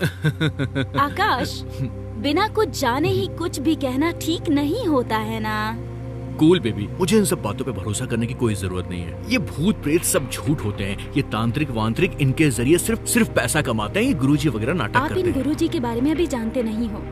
आकाश, बिना कुछ जाने ही कुछ भी कहना ठीक नहीं होता है ना। कूल बेबी, मुझे इन सब बातों पे भरोसा करने की कोई जरूरत नहीं है। ये भूत प्रेत सब झूठ होते हैं। ये तांत्रिक वांत्रिक इनके जरिए सिर्फ पैसा कमाते हैं। ये गुरुजी वगैरह नाटक करते हैं। आप इन गुरुजी के बारे में अभी जानते नहीं हो।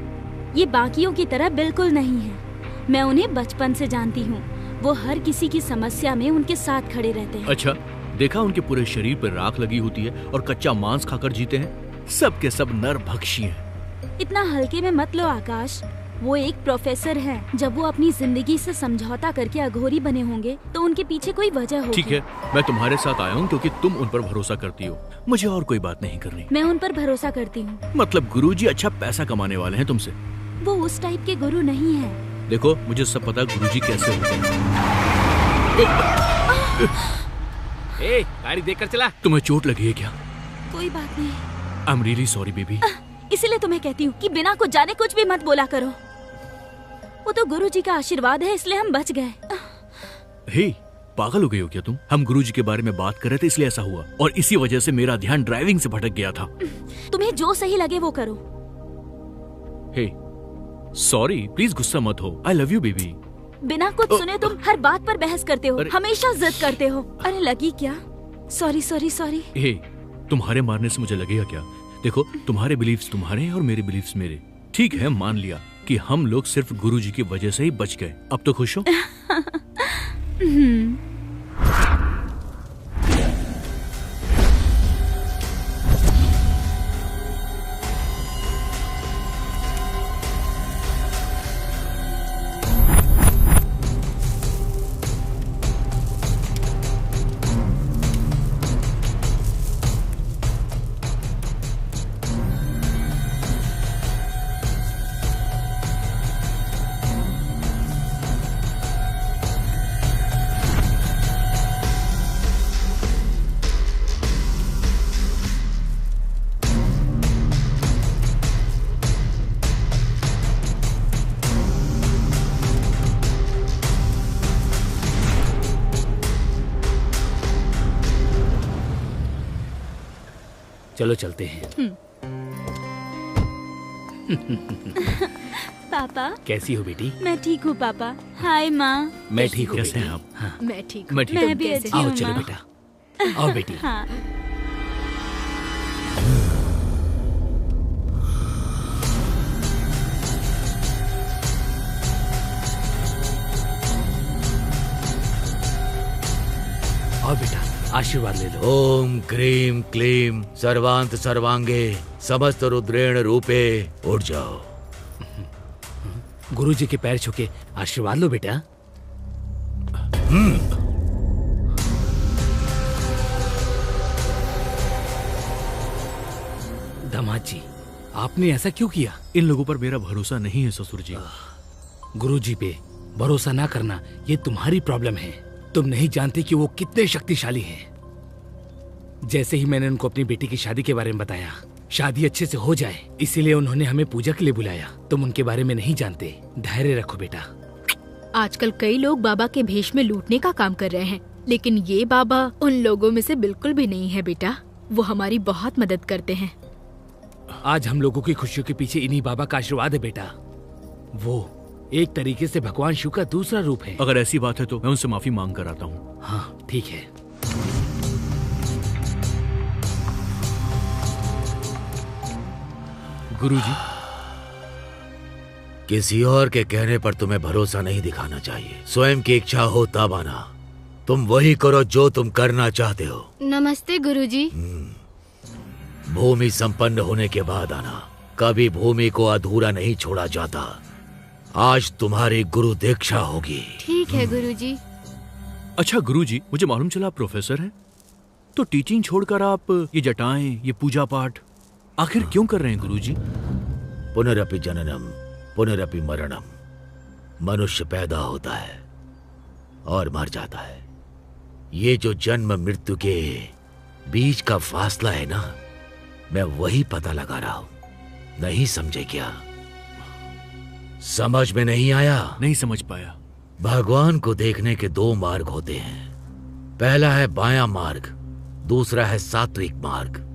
ये बाकियों की तरह बिल्कुल नहीं है। मैं उन्हें बचपन से जानती हूँ। वो हर किसी की समस्या में उनके साथ खड़े रहते हैं। अच्छा, देखा उनके पूरे शरीर पर राख लगी होती है और कच्चा मांस खाकर जीते हैं। सब के सब नरभक्षी हैं। इतना हल्के में मत लो आकाश। वो एक प्रोफेसर हैं। जब वो अपनी जिंदगी से समझौता करके अघोरी बने होंगे तो उनके पीछे कोई वजह होगी। ठीक है, मैं तुम्हारे साथ आया हूँ क्योंकि तुम उन पर भरोसा करती हो। मुझे और कोई बात नहीं करनी। मैं उन पर भरोसा करती हूँ। मतलब गुरुजी अच्छा पैसा कमाने वाले हैं तुमसे? वो उस टाइप के गुरु नहीं है। देखो, मुझे सब पता गुरुजी कैसे होते हैं। ए, गाड़ी देखकर चला। तुम्हें चोट लगी है क्या? कोई बात नहीं। I am really sorry baby. इसीलिए तुम्हें कहती हूँ कि बिना कुछ जाने कुछ भी मत बोला करो। वो तो गुरुजी का आशीर्वाद है, इसलिए हम बच गए। हे, पागल हो गई हो क्या तुम? हम गुरुजी के बारे में बात कर रहे थे इसलिए ऐसा हुआ, और इसी वजह से मेरा ध्यान ड्राइविंग से भटक गया था। तुम्हें जो सही लगे वो करो। हे, सॉरी, प्लीज गुस्सा मत हो। I love you baby. बिना कुछ सुने तुम हर बात पर बहस करते हो, हमेशा जिद करते हो। अरे लगी क्या? Sorry sorry sorry. हे, तुम्हारे मारने से मुझे लगेगा क्या? देखो, तुम्हारे बिलीफ्स तुम्हारे हैं और मेरे बिलीफ्स मेरे। ठीक है, मान लिया कि हम लोग सिर्फ गुरुजी की वजह से ही बच गए। अब तो खुश हो? चलो चलते हैं। पापा, कैसी हो बेटी? मैं ठीक हूँ पापा। हाय माँ। मैं ठीक हूँ। कैसे बेटी? हैं आप? हाँ। मैं ठीक मैं ठीक मैं हूँ। भी अच्छी आओ हूँ चलो माँ। बेटा। आओ बेटी। हाँ। आओ बेटा, आशीर्वाद ले लो। ओम क्रीम क्लीम सर्वांत सर्वांगे समस्त रुद्रेण रूपे। उठ जाओ। गुरुजी के पैर छू के आशीर्वाद लो बेटा। दामाद जी, आपने ऐसा क्यों किया? इन लोगों पर मेरा भरोसा नहीं है ससुर जी। गुरुजी पे भरोसा ना करना ये तुम्हारी प्रॉब्लम है। तुम नहीं जानते कि वो कितने शक्तिशाली हैं। जैसे ही मैंने उनको अपनी बेटी की शादी के बारे में बताया, शादी अच्छे से हो जाए, इसीलिए उन्होंने हमें पूजा के लिए बुलाया। तुम उनके बारे में नहीं जानते। धैर्य रखो बेटा। आजकल कई लोग बाबा के भेष में लूटने का काम कर रहे हैं, लेकिन ये बाबा उन लोगों में से बिल्कुल भी नहीं है बेटा। वो हमारी बहुत मदद करते हैं। आज हम लोगों की खुशियों के पीछे इन्हीं बाबा का आशीर्वाद है बेटा। वो एक तरीके से भगवान शिव का दूसरा रूप है। अगर ऐसी बात है तो मैं उनसे माफी मांग कर आता हूँ। हाँ ठीक है। गुरुजी, किसी और के कहने पर तुम्हें भरोसा नहीं दिखाना चाहिए। स्वयं की इच्छा हो तब आना। तुम वही करो जो तुम करना चाहते हो। नमस्ते गुरुजी। भूमि संपन्न होने के बाद आना। कभी भूमि को अधूरा नहीं छोड़ा जाता। आज तुम्हारी गुरु दीक्षा होगी। ठीक है गुरुजी। अच्छा गुरुजी, मुझे मालूम चला आप प्रोफेसर हैं, तो टीचिंग छोड़कर आप ये जटाएं, ये पूजा पाठ आखिर क्यों कर रहे हैं गुरुजी? पुनरपि जननम पुनरपि मरणम। मनुष्य पैदा होता है और मर जाता है। ये जो जन्म मृत्यु के बीच का फासला है ना, मैं वही पता लगा रहा हूं। नहीं समझे क्या? समझ में नहीं आया? नहीं समझ पाया। भगवान को देखने के दो मार्ग होते हैं। पहला है बायां मार्ग, दूसरा है सात्विक मार्ग,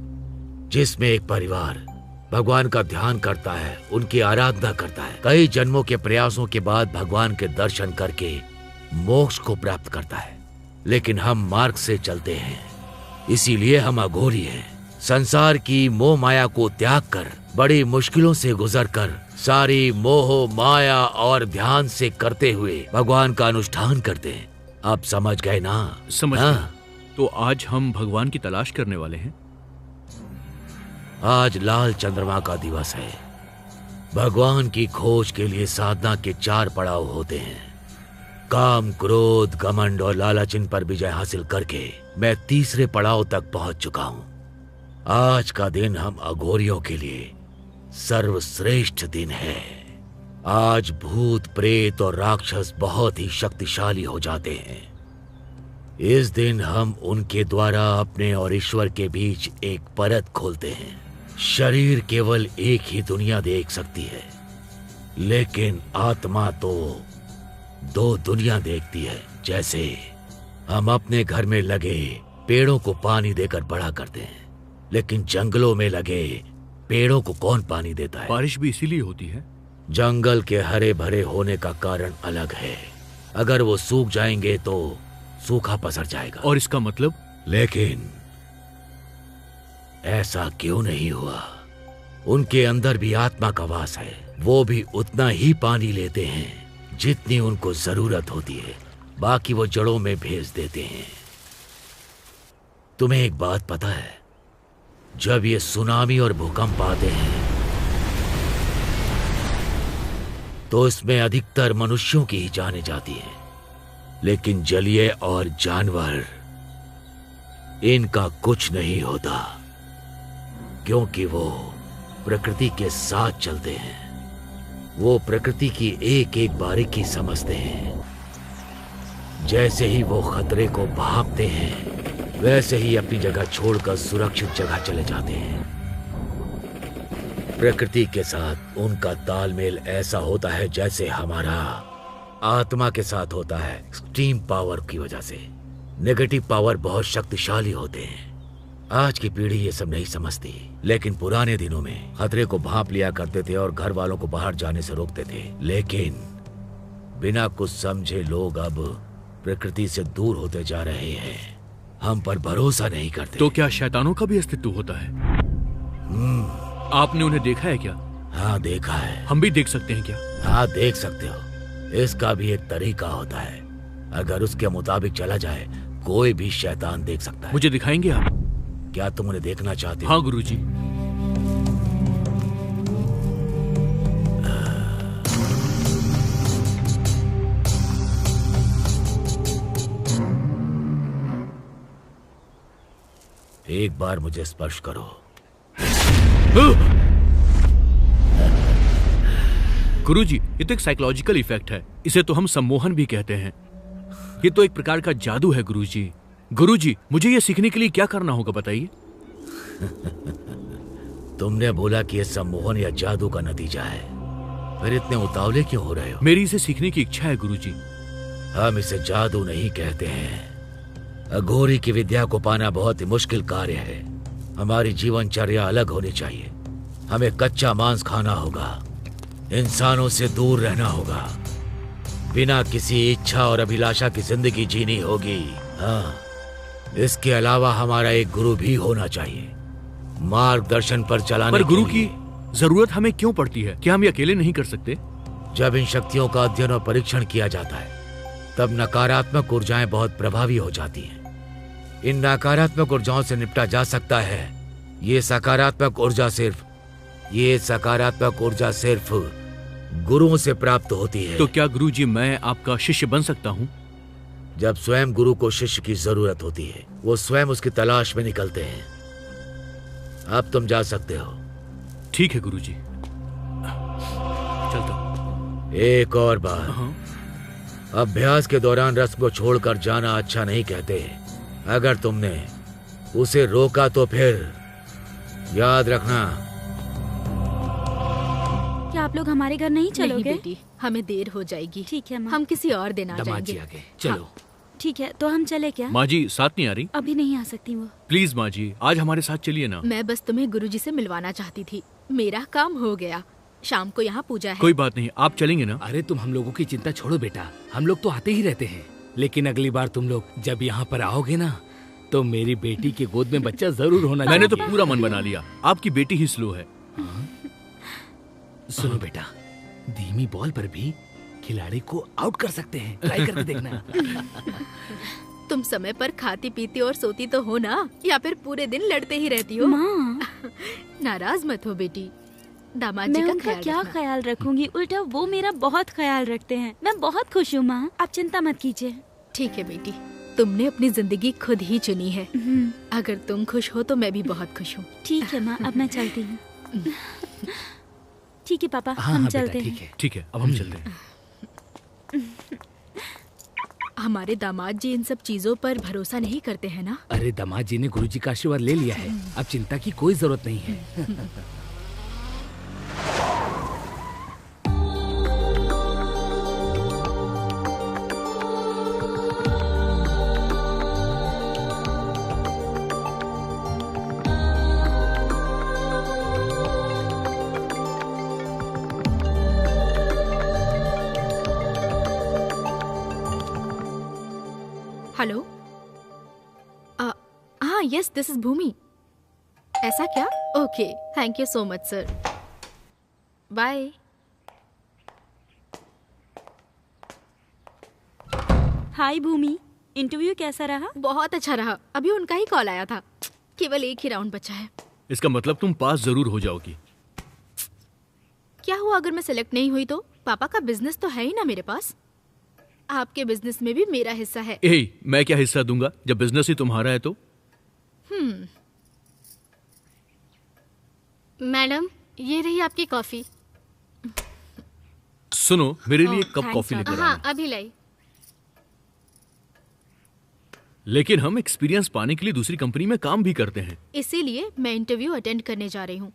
जिसमें एक परिवार भगवान का ध्यान करता है, उनकी आराधना करता है, कई जन्मों के प्रयासों के बाद भगवान के दर्शन करके मोक्ष को प्राप्त करता है। लेकिन हम मार्ग से चलते हैं, इसीलिए हम अघोरी हैं। संसार की मोह माया को त्याग कर, बड़ी मुश्किलों से गुजर कर, सारी मोह माया और ध्यान से करते हुए भगवान का अनुष्ठान करते हैं। आप समझ गए ना? समझ गया। तो आज हम भगवान की तलाश करने वाले हैं। आज लाल चंद्रमा का दिवस है। भगवान की खोज के लिए साधना के 4 पड़ाव होते हैं। काम, क्रोध, घमंड और लालच, इन पर विजय हासिल करके मैं तीसरे पड़ाव तक पहुंच चुका हूं। आज का दिन हम अघोरियों के लिए सर्वश्रेष्ठ दिन है। आज भूत, प्रेत और राक्षस बहुत ही शक्तिशाली हो जाते हैं। इस दिन हम उनके द्वारा अपने और ईश्वर के बीच एक परत खोलते हैं। शरीर केवल एक ही दुनिया देख सकती है, लेकिन आत्मा तो 2 दुनिया देखती है। जैसे हम अपने घर में लगे पेड़ों को पानी देकर बड़ा करते हैं, लेकिन जंगलों में लगे पेड़ों को कौन पानी देता है? बारिश भी इसीलिए होती है। जंगल के हरे भरे होने का कारण अलग है। अगर वो सूख जाएंगे तो सूखा पसर जाएगा। और इसका मतलब? लेकिन ऐसा क्यों नहीं हुआ? उनके अंदर भी आत्मा का वास है। वो भी उतना ही पानी लेते हैं जितनी उनको जरूरत होती है, बाकी वो जड़ों में भेज देते हैं। तुम्हें एक बात पता है? जब ये सुनामी और भूकंप आते हैं तो इसमें अधिकतर मनुष्यों की ही जानें जाती हैं, लेकिन जलीय और जानवर, इनका कुछ नहीं होता, क्योंकि वो प्रकृति के साथ चलते हैं। वो प्रकृति की एक एक बारीकी समझते हैं। जैसे ही वो खतरे को भांपते हैं, वैसे ही अपनी जगह छोड़कर सुरक्षित जगह चले जाते हैं। प्रकृति के साथ उनका तालमेल ऐसा होता है जैसे हमारा आत्मा के साथ होता है। एक्सट्रीम पावर की वजह से नेगेटिव पावर बहुत शक्तिशाली होते हैं। आज की पीढ़ी ये सब नहीं समझती, लेकिन पुराने दिनों में खतरे को भांप लिया करते थे और घर वालों को बाहर जाने से रोकते थे। लेकिन बिना कुछ समझे लोग अब प्रकृति से दूर होते जा रहे हैं। हम पर भरोसा नहीं करते। तो क्या शैतानों का भी अस्तित्व होता है? आपने उन्हें देखा है क्या? हाँ, देखा है। हम भी देख सकते हैं क्या? हाँ, देख सकते हो। इसका भी एक तरीका होता है। अगर उसके मुताबिक चला जाए, कोई भी शैतान देख सकता है। मुझे दिखाएंगे आप? क्या तुम उन्हें देखना चाहते हो? हाँ गुरुजी। एक बार मुझे स्पर्श करो। गुरुजी, ये तो एक साइकोलॉजिकल इफेक्ट है। इसे तो हम सम्मोहन भी कहते हैं। ये तो एक प्रकार का जादू है गुरुजी। गुरुजी, मुझे ये सीखने के लिए क्या करना होगा बताइए? तुमने बोला कि ये सम्मोहन या जादू का नतीजा है, फिर इतने उतावले क्यों हो रहे हो? मेरी इसे सीखने की इच्छा है गुरुजी। हम इसे जादू नहीं कहते हैं। अघोरी की विद्या को पाना बहुत ही मुश्किल कार्य है। हमारी जीवनचर्या अलग होनी चाहिए। हमें कच्चा मांस खाना होगा, इंसानों से दूर रहना होगा, बिना किसी इच्छा और अभिलाषा की जिंदगी जीनी होगी। हाँ, इसके अलावा हमारा एक गुरु भी होना चाहिए, मार्गदर्शन पर चलाने। पर गुरु की जरूरत हमें क्यों पड़ती है? क्या हम ये अकेले नहीं कर सकते? जब इन शक्तियों का अध्ययन और परीक्षण किया जाता है, तब नकारात्मक ऊर्जाएं बहुत प्रभावी हो जाती हैं। इन नकारात्मक ऊर्जाओं से निपटा जा सकता है। ये सकारात्मक ऊर्जा सिर्फ गुरुओं से प्राप्त होती है। तो क्या गुरुजी मैं आपका शिष्य बन सकता हूँ? जब स्वयं गुरु को शिष्य की जरूरत होती है, वो स्वयं उसकी तलाश में निकलते हैं। अब तुम जा सकते हो। ठीक है गुरुजी, चलता हूँ। एक और बात, अभ्यास के दौरान रस्म को छोड़कर जाना अच्छा नहीं कहते। अगर तुमने उसे रोका तो फिर याद रखना। क्या आप लोग हमारे घर नहीं चलोगे? नहीं बेटी, हमें देर हो जाएगी। ठीक है माँ। हम किसी और दिन आ दामाद जी जाएंगे। आगे चलो। ठीक है, तो हम चले क्या? माँ जी साथ नहीं आ रही? अभी नहीं आ सकती वो। प्लीज माँ जी, आज हमारे साथ चलिए ना। मैं बस तुम्हें गुरुजी से मिलवाना चाहती थी। मेरा काम हो गया। शाम को यहाँ पूजा है। कोई बात नहीं, आप चलेंगे ना? अरे तुम हम लोगों की चिंता छोड़ो बेटा, हम लोग तो आते ही रहते हैं। लेकिन अगली बार तुम लोग जब यहाँ पर आओगे ना, तो मेरी बेटी की गोद में बच्चा जरूर होना मैंने तो चाहिए। पूरा मन बना लिया। आपकी बेटी ही स्लो है। सुनो बेटा, धीमी बॉल पर भी खिलाड़ी को आउट कर सकते हैं, ट्राई करके देखना। तुम समय पर खाती पीती और सोती तो हो ना, या फिर पूरे दिन लड़ते ही रहती हो? माँ, नाराज मत हो बेटी, दामाद जी मैं का उनका ख्याल क्या रखना। ख्याल रखूंगी, उल्टा वो मेरा बहुत ख्याल रखते हैं। मैं बहुत खुश हूँ माँ, आप चिंता मत कीजिए। ठीक है बेटी, तुमने अपनी जिंदगी खुद ही चुनी है। अगर तुम खुश हो तो मैं भी बहुत खुश हूँ। ठीक है माँ, अब मैं चलती हूँ। ठीक है पापा, हाँ हम हाँ चलते बेटा, हैं। ठीक है। ठीक है, अब हम चलते हैं। हमारे दामाद जी इन सब चीजों पर भरोसा नहीं करते हैं ना? अरे दामाद जी ने गुरुजी का आशीर्वाद ले लिया है, अब चिंता की कोई जरूरत नहीं है। हेलो, हाँ यस, दिस इज भूमि। ऐसा क्या? Okay, thank you so much sir, bye. Hi Bhumi, interview कैसा रहा? बहुत अच्छा रहा, अभी उनका ही कॉल आया था। केवल एक ही राउंड बचा है। इसका मतलब तुम पास जरूर हो जाओगी। क्या हुआ अगर मैं सिलेक्ट नहीं हुई तो? पापा का बिजनेस तो है ही ना मेरे पास। आपके बिजनेस में भी मेरा हिस्सा है। मैं क्या हिस्सा दूंगा जब बिजनेस ही तुम्हारा है तो? मैडम, ये रही आपकी कॉफी। सुनो, मेरे लिए एक कप thanks, कॉफी लेकर हाँ, आना। अभी लाई। लेकिन हम एक्सपीरियंस पाने के लिए दूसरी कंपनी में काम भी करते हैं। इसीलिए मैं इंटरव्यू अटेंड करने जा रही हूँ।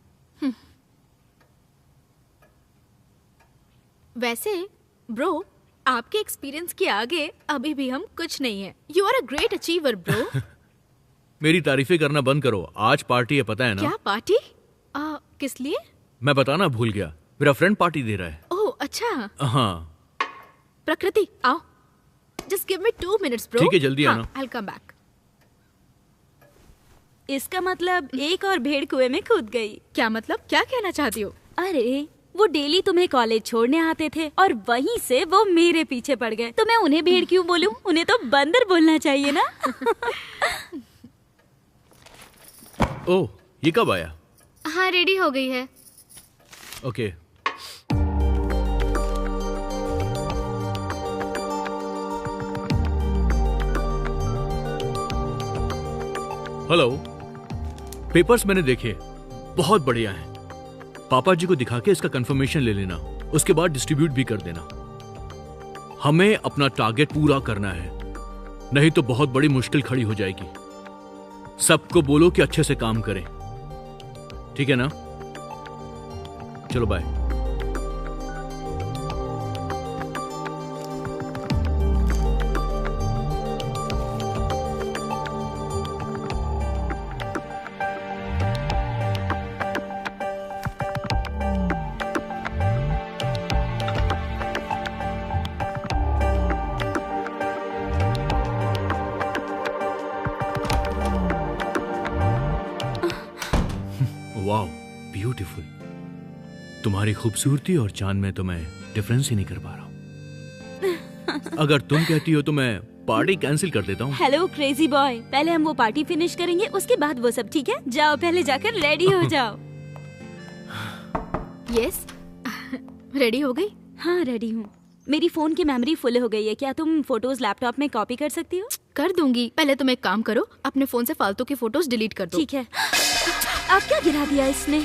वैसे ब्रो, आपके एक्सपीरियंस के आगे अभी भी हम कुछ नहीं है। You are a great achiever bro. मेरी तारीफें करना बंद करो, आज पार्टी है पता है ना? क्या पार्टी? किस लिए? मैं बताना भूल गया, मेरा फ्रेंड पार्टी दे रहा है। ओह अच्छा। हाँ प्रकृति आओ, just give me 2 minutes bro. ठीक है, जल्दी आना। I'll come back। इसका मतलब एक और भेड़ कुएं में कूद गई। क्या मतलब, क्या कहना चाहती हो? अरे वो डेली तुम्हें कॉलेज छोड़ने आते थे और वहीं से वो मेरे पीछे पड़ गए। तो मैं उन्हें भेड़ क्यों बोलूं? उन्हें तो बंदर बोलना चाहिए ना। ओह, ये कब आया? हाँ, रेडी हो गई है। ओके। हेलो, पेपर्स मैंने देखे, बहुत बढ़िया हैं। पापा जी को दिखा के इसका कंफर्मेशन ले लेना, उसके बाद डिस्ट्रीब्यूट भी कर देना। हमें अपना टारगेट पूरा करना है, नहीं तो बहुत बड़ी मुश्किल खड़ी हो जाएगी। सबको बोलो कि अच्छे से काम करें, ठीक है ना? चलो बाय। Wow, beautiful. तुम्हारी खूबसूरती और चांद में तो मैं डिफरेंस ही नहीं कर पा रहा हूँ। अगर तुम कहती हो तो मैं पार्टी कैंसिल कर देता हूँ। हेलो क्रेजी बॉय, पहले हम वो पार्टी फिनिश करेंगे, उसके बाद वो सब, ठीक है? जाओ पहले जाकर रेडी हो जाओ। यस, रेडी हो गई? हाँ रेडी हूँ। मेरी फोन की मेमोरी फुल हो गई है, क्या तुम फोटोज लैपटॉप में कॉपी कर सकती हो? कर दूंगी। पहले तुम एक काम करो, अपने फोन से फालतू की फोटोज डिलीट कर दो। ठीक है। आप क्या गिरा दिया इसने?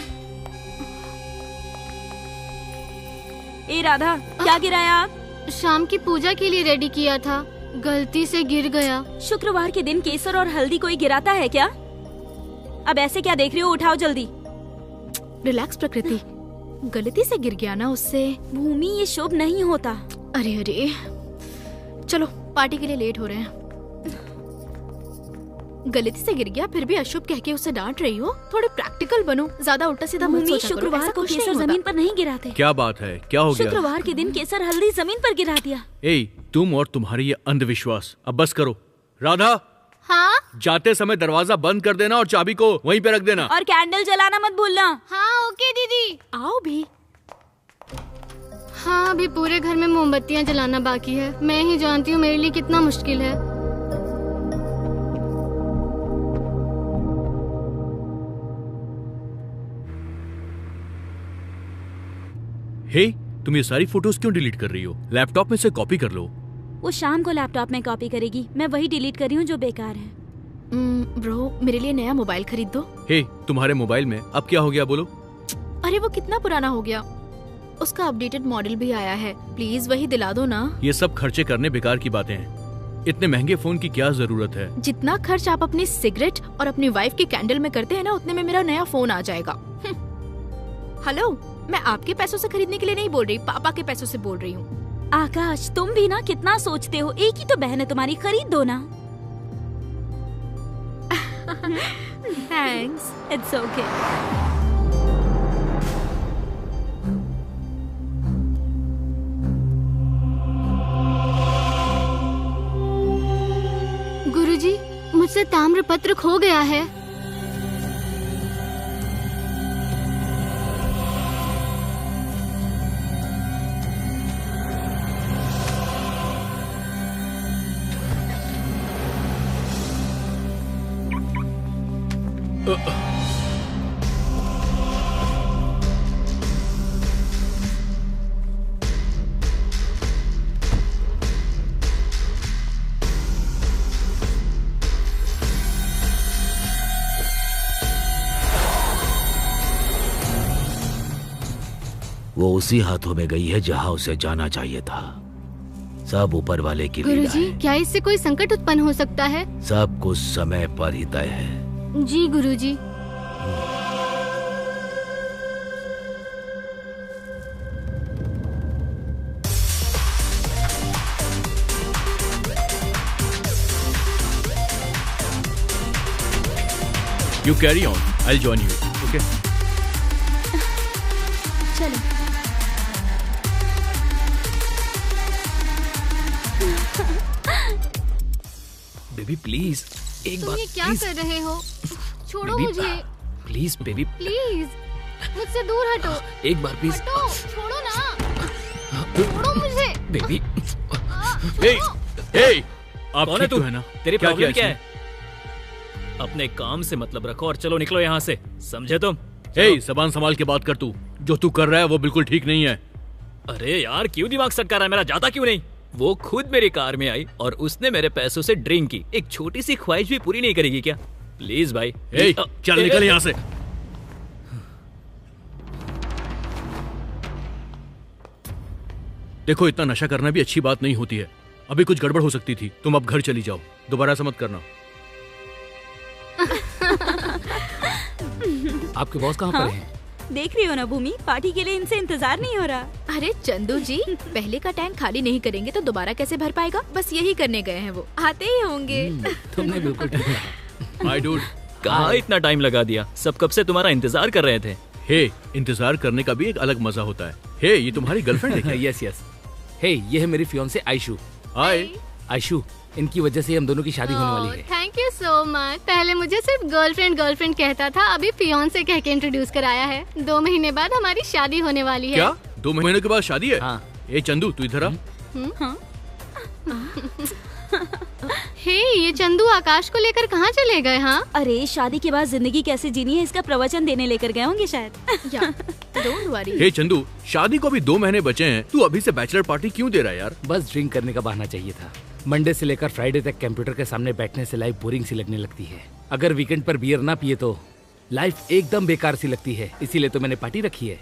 ए राधा, क्या गिराया आप? शाम की पूजा के लिए रेडी किया था, गलती से गिर गया। शुक्रवार के दिन केसर और हल्दी कोई गिराता है क्या? अब ऐसे क्या देख रही हो, उठाओ जल्दी। रिलैक्स प्रकृति, गलती से गिर गया ना, उससे। भूमि, ये शुभ नहीं होता। अरे अरे, चलो पार्टी के लिए लेट हो रहे हैं। गलती से गिर गया फिर भी अशुभ कह के उसे डांट रही हो। थोड़े प्रैक्टिकल बनो, ज्यादा उल्टा सीधा मत भूमि, सोचा करो। शुक्रवार ऐसा को कुछ नहीं केसर होता। जमीन पर नहीं गिराते। क्या बात है, क्या हो गया? शुक्रवार के दिन केसर हल्दी जमीन पर गिरा दिया। ए, तुम और तुम्हारी ये अंधविश्वास, अब बस करो। राधा, हाँ जाते समय दरवाजा बंद कर देना और चाबी को वहीं पे रख देना। और कैंडल जलाना मत भूलना। हाँ ओके दीदी। आओ भी। हाँ अभी पूरे घर में मोमबत्तियाँ जलाना बाकी है। मैं ही जानती हूँ मेरे लिए कितना मुश्किल है। हे, तुम ये सारी फोटोज क्यों डिलीट कर रही हो? लैपटॉप में से कॉपी कर लो। वो शाम को लैपटॉप में कॉपी करेगी, मैं वही डिलीट कर रही हूँ जो बेकार है। ब्रो मेरे लिए नया मोबाइल खरीद दो। हे, तुम्हारे मोबाइल में अब क्या हो गया बोलो? अरे वो कितना पुराना हो गया, उसका अपडेटेड मॉडल भी आया है। प्लीज वही दिला दो ना। ये सब खर्चे करने बेकार की बातें हैं। इतने महंगे फोन की क्या जरूरत है? जितना खर्च आप अपनी सिगरेट और अपनी वाइफ की कैंडल में करते हैं ना, उतने में मेरा नया फोन आ जाएगा। हेलो, मैं आपके पैसों से खरीदने के लिए नहीं बोल रही, पापा के पैसों से बोल रही हूँ। आकाश, तुम भी ना कितना सोचते हो। एक ही तो बहन है तुम्हारी, खरीद दो ना। थैंक्स। It's okay. गुरुजी, मुझसे ताम्रपत्र खो गया है। वो उसी हाथों में गई है जहां उसे जाना चाहिए था। सब ऊपर वाले की लीला गुरुजी, है। क्या इससे कोई संकट उत्पन्न हो सकता है? सब कुछ समय पर ही तय है। जी गुरुजी। You carry on. I'll join you. Okay? चलो। बेबी प्लीज एक तुम बार ये क्या प्लीज कर रहे हो? छोड़ो बेबी, मुझे प्लीज बेबी प्लीज। मुझसे दूर हटो। एक बार प्लीज हटो, छोड़ो ना। छोड़ो मुझे। बेबी। Hey, hey, आप कौन है ठीक तू? तो है ना? तेरी क्या प्रॉब्लम किया क्या है? अपने काम से मतलब रखो और चलो निकलो यहाँ से, समझे तुम? हे, जबान संभाल के बात कर तू। जो तू कर रहा है वो बिल्कुल ठीक नहीं है। अरे यार क्यों दिमाग सटका रहा है मेरा, जाता क्यों नहीं? वो खुद मेरी कार में आई और उसने मेरे पैसों से ड्रिंक की। एक छोटी सी ख्वाहिश भी पूरी नहीं करेगी क्या? प्लीज भाई। हे, चल निकल यहाँ से। देखो, इतना नशा करना भी अच्छी बात नहीं होती है। अभी कुछ गड़बड़ हो सकती थी। तुम अब घर चली जाओ, दोबारा ऐसा मत करना। आपके बॉस कहाँ पर हैं? देख रही हो ना भूमि, पार्टी के लिए इनसे इंतजार नहीं हो रहा। अरे चंदू जी, पहले का टैंक खाली नहीं करेंगे तो दोबारा कैसे भर पाएगा? बस यही करने गए हैं, वो आते ही होंगे। तुमने बिल्कुल ठीक कहा। हाय डूड। कहाँ इतना टाइम लगा दिया? सब कब से तुम्हारा इंतजार कर रहे थे। हे, इंतजार करने का भी एक अलग मजा होता है। हे, ये तुम्हारी गर्लफ्रेंड है क्या? Yes yes. हे, ये है मेरी फियांसे आयशु। हाय। आयशु, इनकी वजह से हम दोनों की शादी होने वाली है। Thank you so much. पहले मुझे सिर्फ गर्लफ्रेंड कहता था, अभी फियांसे कह के इंट्रोड्यूस कराया है। 2 महीने बाद हमारी शादी होने वाली है। क्या 2 महीने के बाद शादी है? हाँ। ए चंदू, तू इधर आ। हे, ये चंदू आकाश को लेकर कहाँ चले गए? हाँ अरे, शादी के बाद जिंदगी कैसे जीनी है इसका प्रवचन देने लेकर गए होंगे शायद। या डोंट वरी। हे चंदू, शादी को अभी 2 महीने बचे हैं। तू अभी से बैचलर पार्टी क्यों दे रहा है यार? बस ड्रिंक करने का बहाना चाहिए था। मंडे से लेकर फ्राइडे तक कंप्यूटर के सामने बैठने से लाइफ बोरिंग सी लगने लगती है। अगर वीकेंड पर बियर ना पिए तो लाइफ एकदम बेकार सी लगती है। इसीलिए तो मैंने पार्टी रखी है।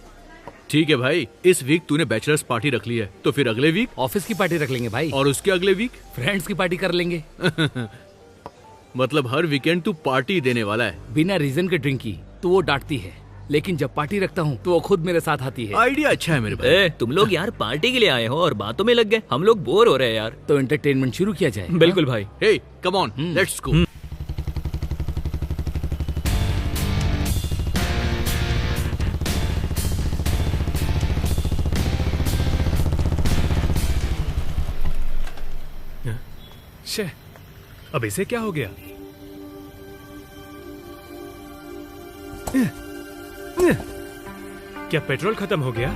ठीक है भाई, इस वीक तूने बैचलर्स पार्टी रख ली है, तो फिर अगले वीक ऑफिस की पार्टी रख लेंगे भाई, और उसके अगले वीक फ्रेंड्स की पार्टी कर लेंगे। मतलब हर वीकेंड तू पार्टी देने वाला है। बिना रीजन के ड्रिंक की तो वो डांटती है, लेकिन जब पार्टी रखता हूँ तो वो खुद मेरे साथ आती है। आइडिया अच्छा है मेरे भाई। ए, तुम लोग यार पार्टी के लिए आए हो और बातों में लग गए। हम लोग बोर हो रहे हैं यार। तो एंटरटेनमेंट शुरू किया जाए। बिल्कुल भाई। हे, कम ऑन, लेट्स गो। शे, अब इसे क्या हो गया? क्या पेट्रोल खत्म हो गया?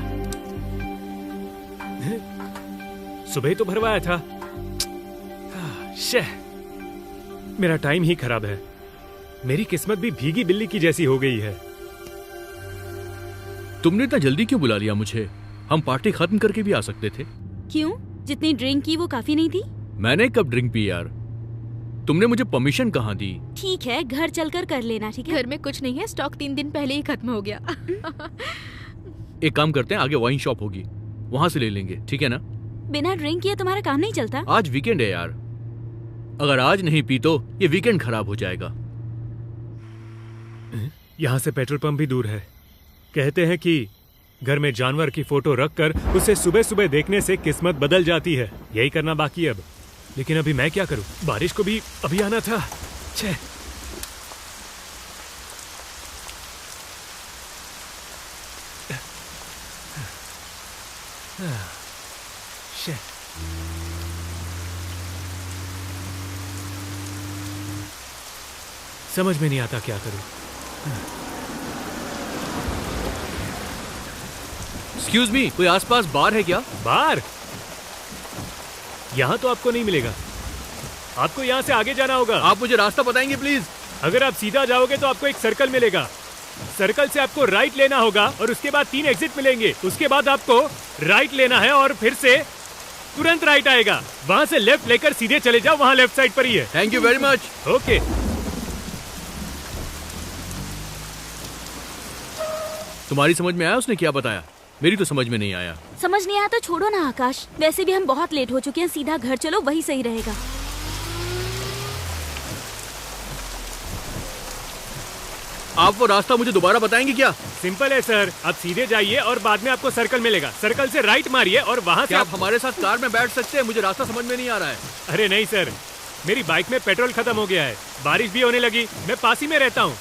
सुबह ही तो भरवाया था। शे, मेरा टाइम ही खराब है। मेरी किस्मत भी भीगी बिल्ली की जैसी हो गई है। तुमने इतना जल्दी क्यों बुला लिया मुझे? हम पार्टी खत्म करके भी आ सकते थे। क्यों? जितनी ड्रिंक की वो काफी नहीं थी? मैंने कब ड्रिंक पी यार? तुमने मुझे परमिशन कहाँ दी? ठीक है, घर चलकर कर लेना, ठीक है? घर में कुछ नहीं है, स्टॉक 3 दिन पहले ही खत्म हो गया। एक काम करते हैं, आगे वाइन शॉप होगी, वहां से ले लेंगे, ठीक है ना? बिना ड्रिंक किए तुम्हारा काम नहीं चलता? आज वीकेंड है यार, अगर आज नहीं पी तो ये वीकेंड खराब हो जाएगा। यहाँ से पेट्रोल पंप भी दूर है। कहते हैं कि घर में जानवर की फोटो रखकर उसे सुबह सुबह देखने से किस्मत बदल जाती है। यही करना बाकी है अब। लेकिन अभी मैं क्या करूं? बारिश को भी अभी आना था। छे। शे। समझ में नहीं आता क्या करूं। एक्सक्यूज मी, कोई आसपास बार है क्या? बार? यहाँ तो आपको नहीं मिलेगा। आपको यहाँ से आगे जाना होगा। आप मुझे रास्ता बताएंगे प्लीज? अगर आप सीधा जाओगे तो आपको एक सर्कल मिलेगा। सर्कल से आपको राइट लेना होगा और उसके बाद 3 एग्जिट मिलेंगे। उसके बाद आपको राइट लेना है और फिर से तुरंत राइट आएगा। वहां से लेफ्ट लेकर सीधे चले जाओ, वहां लेफ्ट साइड पर ही है। Thank you very much. Okay. तुम्हारी समझ में आया उसने क्या बताया? मेरी तो समझ में नहीं आया। समझ नहीं आया तो छोड़ो ना आकाश, वैसे भी हम बहुत लेट हो चुके हैं, सीधा घर चलो, वही सही रहेगा। आप वो रास्ता मुझे दोबारा बताएंगे क्या? सिंपल है सर, आप सीधे जाइए और बाद में आपको सर्कल मिलेगा। सर्कल से राइट मारिए और वहां से आप हमारे साथ कार में बैठ सकते हैं? मुझे रास्ता समझ में नहीं आ रहा है। अरे नहीं सर, मेरी बाइक में पेट्रोल खत्म हो गया है। बारिश भी होने लगी, मैं पास ही में रहता हूँ।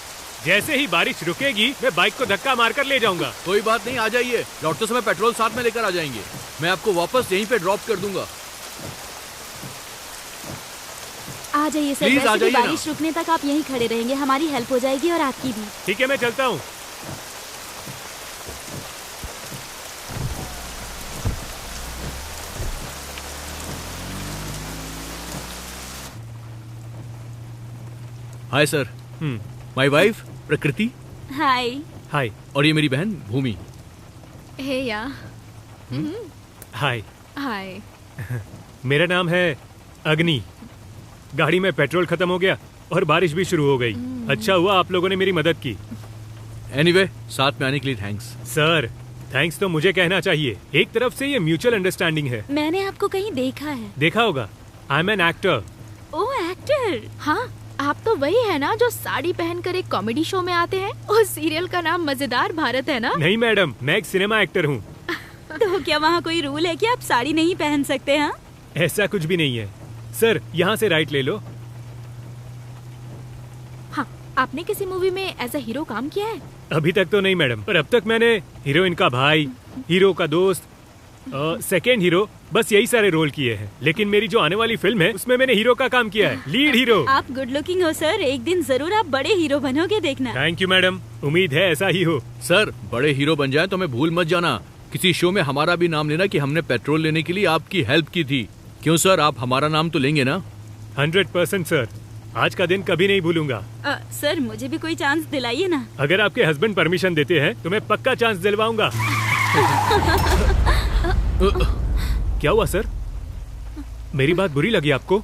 जैसे ही बारिश रुकेगी मैं बाइक को धक्का मारकर ले जाऊंगा। कोई बात नहीं, आ जाइए। लौटते समय पेट्रोल साथ में लेकर आ जाएंगे। मैं आपको वापस यहीं पे ड्रॉप कर दूंगा। आ जाइए सर, प्लीज आ वैसे भी जाइए बारिश रुकने तक आप यहीं खड़े रहेंगे, हमारी हेल्प हो जाएगी और आपकी भी। ठीक है, मैं चलता हूँ। हाय सर, माय वाइफ प्रकृति। हाय। हाय। और ये मेरी बहन भूमि। हे या। हाय। हाय। मेरा नाम है अग्नि। गाड़ी में पेट्रोल खत्म हो गया और बारिश भी शुरू हो गई। अच्छा हुआ आप लोगों ने मेरी मदद की। एनीवे, साथ में आने के लिए थैंक्स। सर, थैंक्स तो मुझे कहना चाहिए। एक तरफ से ये म्यूचुअल अंडरस्टैंडिंग है। मैंने आपको कहीं देखा है। देखा होगा। I am an actor. Oh, actor? हाँ, आप तो वही है ना जो साड़ी पहनकर एक कॉमेडी शो में आते हैं। उस सीरियल का नाम मजेदार भारत है ना? नहीं मैडम, मैं एक सिनेमा एक्टर हूँ। तो क्या वहाँ कोई रूल है कि आप साड़ी नहीं पहन सकते? हाँ, ऐसा कुछ भी नहीं है सर। यहाँ से राइट ले लो। हाँ, आपने किसी मूवी में एज अ हीरो काम किया है? अभी तक तो नहीं मैडम, पर अब तक मैंने हीरोइन का भाई, हीरो का दोस्त, सेकेंड हीरो, बस यही सारे रोल किए हैं। लेकिन मेरी जो आने वाली फिल्म है उसमें मैंने हीरो का काम किया है, लीड हीरो। आप गुड लुकिंग हो सर, एक दिन जरूर आप बड़े हीरो बनोगे, देखना। थैंक यू मैडम, उम्मीद है ऐसा ही हो। सर, बड़े हीरो बन जाए तो हमें भूल मत जाना। किसी शो में हमारा भी नाम लेना कि हमने पेट्रोल लेने के लिए आपकी हेल्प की थी। क्यों सर, आप हमारा नाम तो लेंगे ना? 100% सर, आज का दिन कभी नहीं भूलूंगा। सर, मुझे भी कोई चांस दिलाइए ना। अगर आपके हस्बैंड परमिशन देते हैं तो मैं पक्का चांस दिलवाऊंगा। क्या हुआ सर? मेरी बात बुरी लगी आपको?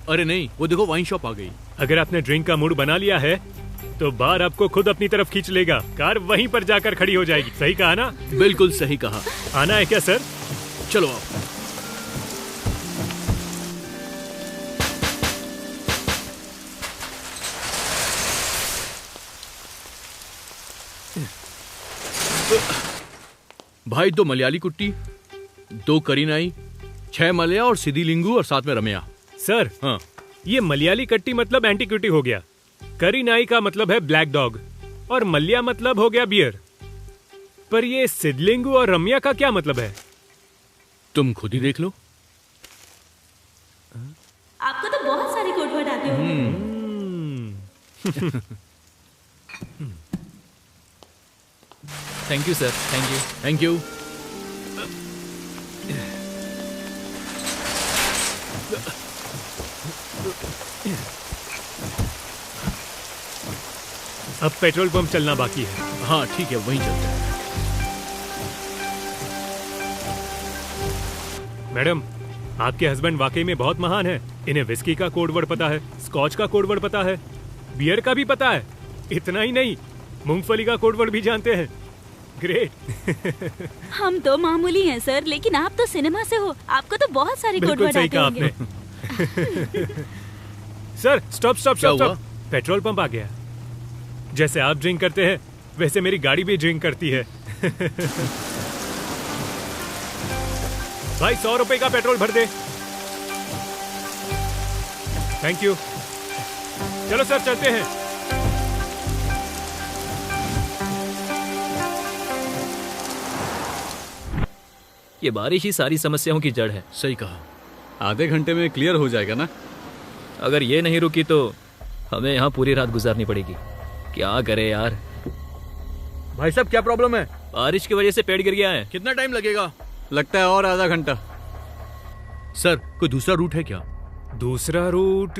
अरे नहीं, वो देखो वाइन शॉप आ गई। अगर आपने ड्रिंक का मूड बना लिया है तो बार आपको खुद अपनी तरफ खींच लेगा। कार वहीं पर जाकर खड़ी हो जाएगी। सही कहा ना? बिल्कुल सही कहा। आना है क्या सर? चलो आप। भाई, 2 मलयाली कुट्टी, 2 करीनाई, 6 मलया और सीधी लिंगू और साथ में रमया। सर, हाँ, ये मलयाली कट्टी मतलब एंटीक्विटी हो गया। करीनाई का मतलब है ब्लैक डॉग और मल्या मतलब हो गया बियर। पर ये सिद्धलिंगू और रम्या का क्या मतलब है? तुम खुद ही देख लो। आपको तो बहुत सारे कोड वर्ड आते होंगे। Thank you sir, thank you. Thank you. अब पेट्रोल पंप चलना बाकी है। हाँ ठीक है, वहीं चलते हैं। मैडम, आपके हस्बैंड वाकई में बहुत महान है। इन्हें विस्की का कोड वर्ड पता है, स्कॉच का कोड वर्ड पता है, बियर का भी पता है। इतना ही नहीं, मूंगफली का कोड वर्ड भी जानते हैं। ग्रेट। हम तो मामूली हैं सर, लेकिन आप तो सिनेमा से हो, आपको तो बहुत सारे कोड बिल्कुल वर्ड सही आते कहा होंगे। आपने। सर स्टॉप स्टॉप क्या स्टॉप हुआ? स्टॉप। पेट्रोल पंप आ गया। जैसे आप ड्रिंक करते हैं वैसे मेरी गाड़ी भी ड्रिंक करती है। भाई 100 रुपए का पेट्रोल भर दे। Thank you. चलो सर चलते हैं। ये बारिश ही सारी समस्याओं की जड़ है। सही कहा। आधे घंटे में क्लियर हो जाएगा ना? अगर ये नहीं रुकी तो हमें यहाँ पूरी रात गुजारनी पड़ेगी। क्या करे यार। भाई साहब क्या प्रॉब्लम है? बारिश की वजह से पेड़ गिर गया है। कितना टाइम लगेगा? लगता है और आधा घंटा। सर कोई दूसरा रूट है क्या? दूसरा रूट?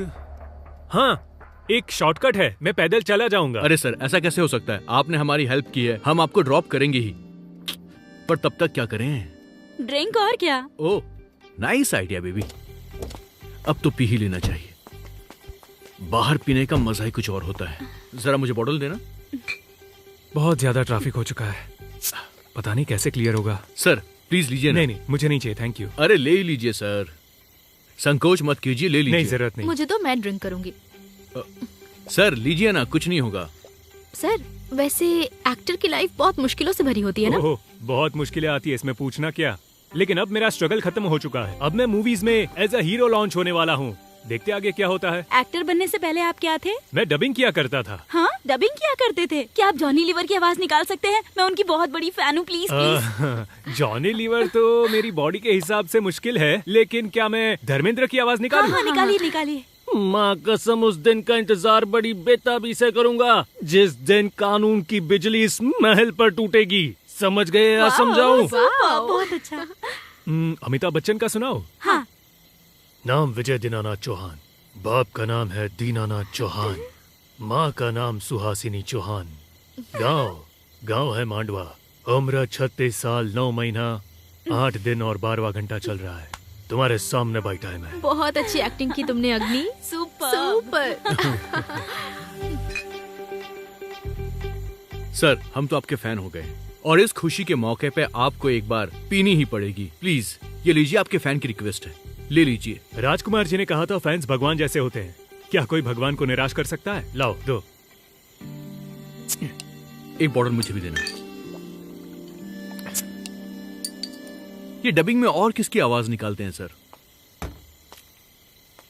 हाँ, एक शॉर्टकट है, मैं पैदल चला जाऊंगा। अरे सर ऐसा कैसे हो सकता है? आपने हमारी हेल्प की है, हम आपको ड्रॉप करेंगे ही, पर तब तक क्या करें? ड्रिंक और क्या? Oh nice idea baby. अब तो पी ही लेना चाहिए। बाहर पीने का मजा ही कुछ और होता है। जरा मुझे बॉटल देना। बहुत ज्यादा ट्रैफिक हो चुका है, पता नहीं कैसे क्लियर होगा। सर प्लीज लीजिए ना। नहीं नहीं, मुझे नहीं चाहिए, थैंक यू। अरे ले ही लीजिए सर, संकोच मत कीजिए, ले लीजिए। नहीं जरूरत नहीं। मुझे तो मैं ड्रिंक करूंगी। सर लीजिए ना, कुछ नहीं होगा। सर वैसे एक्टर की लाइफ बहुत मुश्किलों से भरी होती है ना? ओह, बहुत मुश्किलें आती है, इसमें पूछना क्या। लेकिन अब मेरा स्ट्रगल खत्म हो चुका है। अब मैं मूवीज में एज अ हीरो लॉन्च होने वाला हूँ। देखते आगे क्या होता है। एक्टर बनने से पहले आप क्या थे? मैं डबिंग किया करता था। हाँ, डबिंग किया करते थे। क्या आप जॉनी लीवर की आवाज निकाल सकते हैं? मैं उनकी बहुत बड़ी फैन हूँ, प्लीज प्लीज। जॉनी लीवर तो मेरी बॉडी के हिसाब से मुश्किल है, लेकिन क्या मैं धर्मेंद्र की आवाज निकालूं? हाँ, निकालिए निकालिए। माँ कसम उस दिन का इंतजार बड़ी बेताबी से करूंगा जिस दिन कानून की बिजली इस महल पर टूटेगी। समझ गए या समझाऊं? बहुत अच्छा। अमिताभ बच्चन का सुनाओ। हाँ। नाम विजय दीनानाथ चौहान, बाप का नाम है दीनानाथ चौहान, माँ का नाम सुहासिनी चौहान, गांव है मांडवा, उम्र 36 साल 9 महीना 8 दिन और 12वां घंटा चल रहा है। तुम्हारे सामने बैठा है मैं। बहुत अच्छी एक्टिंग की तुमने अग्नि। Super super. सर हम तो आपके फैन हो गए और इस खुशी के मौके पे आपको एक बार पीनी ही पड़ेगी। प्लीज ये लीजिए, आपके फैन की रिक्वेस्ट है, ले लीजिए। राजकुमार जी ने कहा था फैंस भगवान जैसे होते हैं। क्या कोई भगवान को निराश कर सकता है? लाओ दो। एक बॉटल मुझे भी देना। ये डबिंग में और किसकी आवाज निकालते हैं सर?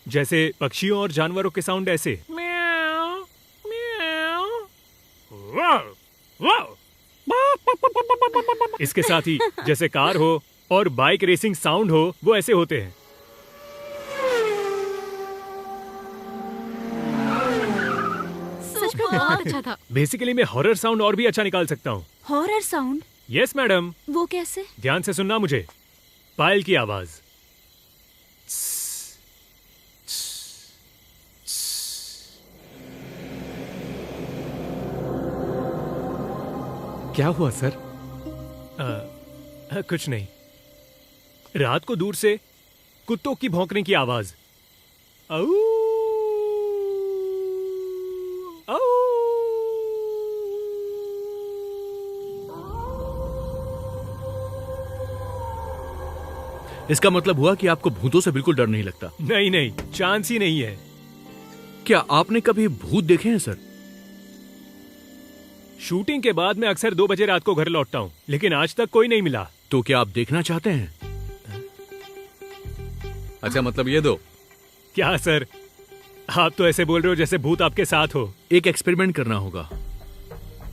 जैसे पक्षियों और जानवरों के साउंड ऐसे। म्याऊ, म्याऊ, वाव, वाव। इसके साथ ही जैसे कार हो और बाइक रेसिंग साउंड हो, वो ऐसे होते हैं। सच में बहुत अच्छा था। बेसिकली मैं हॉरर साउंड और भी अच्छा निकाल सकता हूँ। Horror sound? Yes madam. वो कैसे? ध्यान से सुनना मुझे। पायल की आवाज। क्या हुआ सर? कुछ नहीं। रात को दूर से कुत्तों की भौंकने की आवाज। आऊ, आऊ। इसका मतलब हुआ कि आपको भूतों से बिल्कुल डर नहीं लगता? नहीं नहीं, चांस ही नहीं है। क्या आपने कभी भूत देखे हैं सर? शूटिंग के बाद मैं अक्सर 2 बजे रात को घर लौटता हूँ, लेकिन आज तक कोई नहीं मिला। तो क्या आप देखना चाहते हैं? अच्छा मतलब ये दो। क्या सर, आप तो ऐसे बोल रहे हो जैसे भूत आपके साथ हो। एक एक्सपेरिमेंट करना होगा।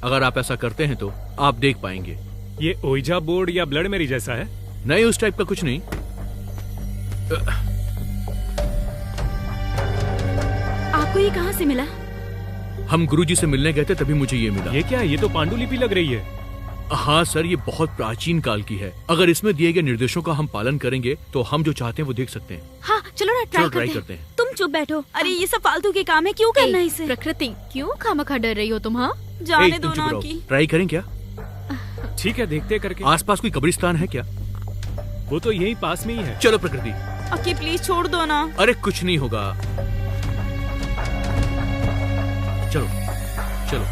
अगर आप ऐसा करते हैं तो आप देख पाएंगे। ये ओइजा बोर्ड या ब्लड मेरी जैसा है? नहीं, उस टाइप का कुछ नहीं। आपको ये कहाँ से मिला? हम गुरुजी से मिलने गए थे, तभी मुझे ये मिला। ये क्या है? ये तो पांडुलिपि लग रही है। हाँ सर, ये बहुत प्राचीन काल की है। अगर इसमें दिए गए निर्देशों का हम पालन करेंगे तो हम जो चाहते हैं वो देख सकते हैं। हाँ चलो ना, ट्राई करते हैं। तुम चुप बैठो। अरे ये सब फालतू के काम है, क्यों करना है इसे? प्रकृति, क्यों खामखा डर रही हो तुम? हाँ जाने दो ना की। ट्राई करें क्या? ठीक है, देखते करके। आसपास कोई कब्रिस्तान है क्या? वो तो यही पास में ही है। चलो प्रकृति। ओके प्लीज छोड़ दो ना। अरे कुछ नहीं होगा, चलो चलो।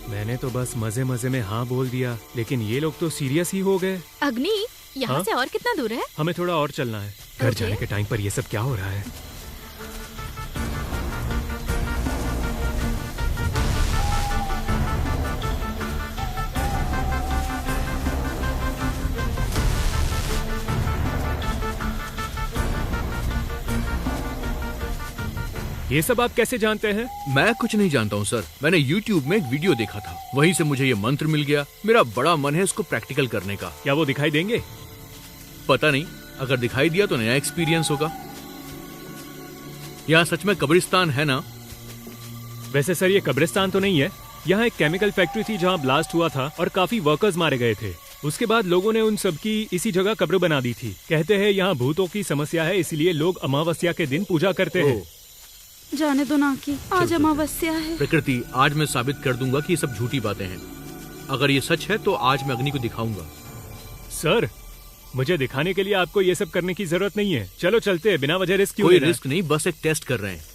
मैंने तो बस मजे मजे में हाँ बोल दिया, लेकिन ये लोग तो सीरियस ही हो गए। अग्नि, यहाँ हाँ? से और कितना दूर है? हमें थोड़ा और चलना है। घर जाने के टाइम पर ये सब क्या हो रहा है? ये सब आप कैसे जानते हैं? मैं कुछ नहीं जानता हूँ सर, मैंने YouTube में एक वीडियो देखा था, वहीं से मुझे ये मंत्र मिल गया। मेरा बड़ा मन है इसको प्रैक्टिकल करने का। क्या वो दिखाई देंगे? पता नहीं, अगर दिखाई दिया तो नया एक्सपीरियंस होगा। यहाँ सच में कब्रिस्तान है ना? वैसे सर ये कब्रिस्तान तो नहीं है। यहाँ एक केमिकल फैक्ट्री थी जहाँ ब्लास्ट हुआ था और काफी वर्कर्स मारे गए थे। उसके बाद लोगों ने उन सबकी इसी जगह कब्र बना दी थी। कहते हैं यहाँ भूतों की समस्या है, इसलिए लोग अमावस्या के दिन पूजा करते हैं। जाने दो ना कि आज अमावस्या है। प्रकृति, आज मैं साबित कर दूंगा कि ये सब झूठी बातें हैं। अगर ये सच है तो आज मैं अग्नि को दिखाऊंगा। सर, मुझे दिखाने के लिए आपको ये सब करने की जरूरत नहीं है। चलो चलते हैं, बिना वजह रिस्क क्यों कोई लेना है? रिस्क नहीं, बस एक टेस्ट कर रहे हैं।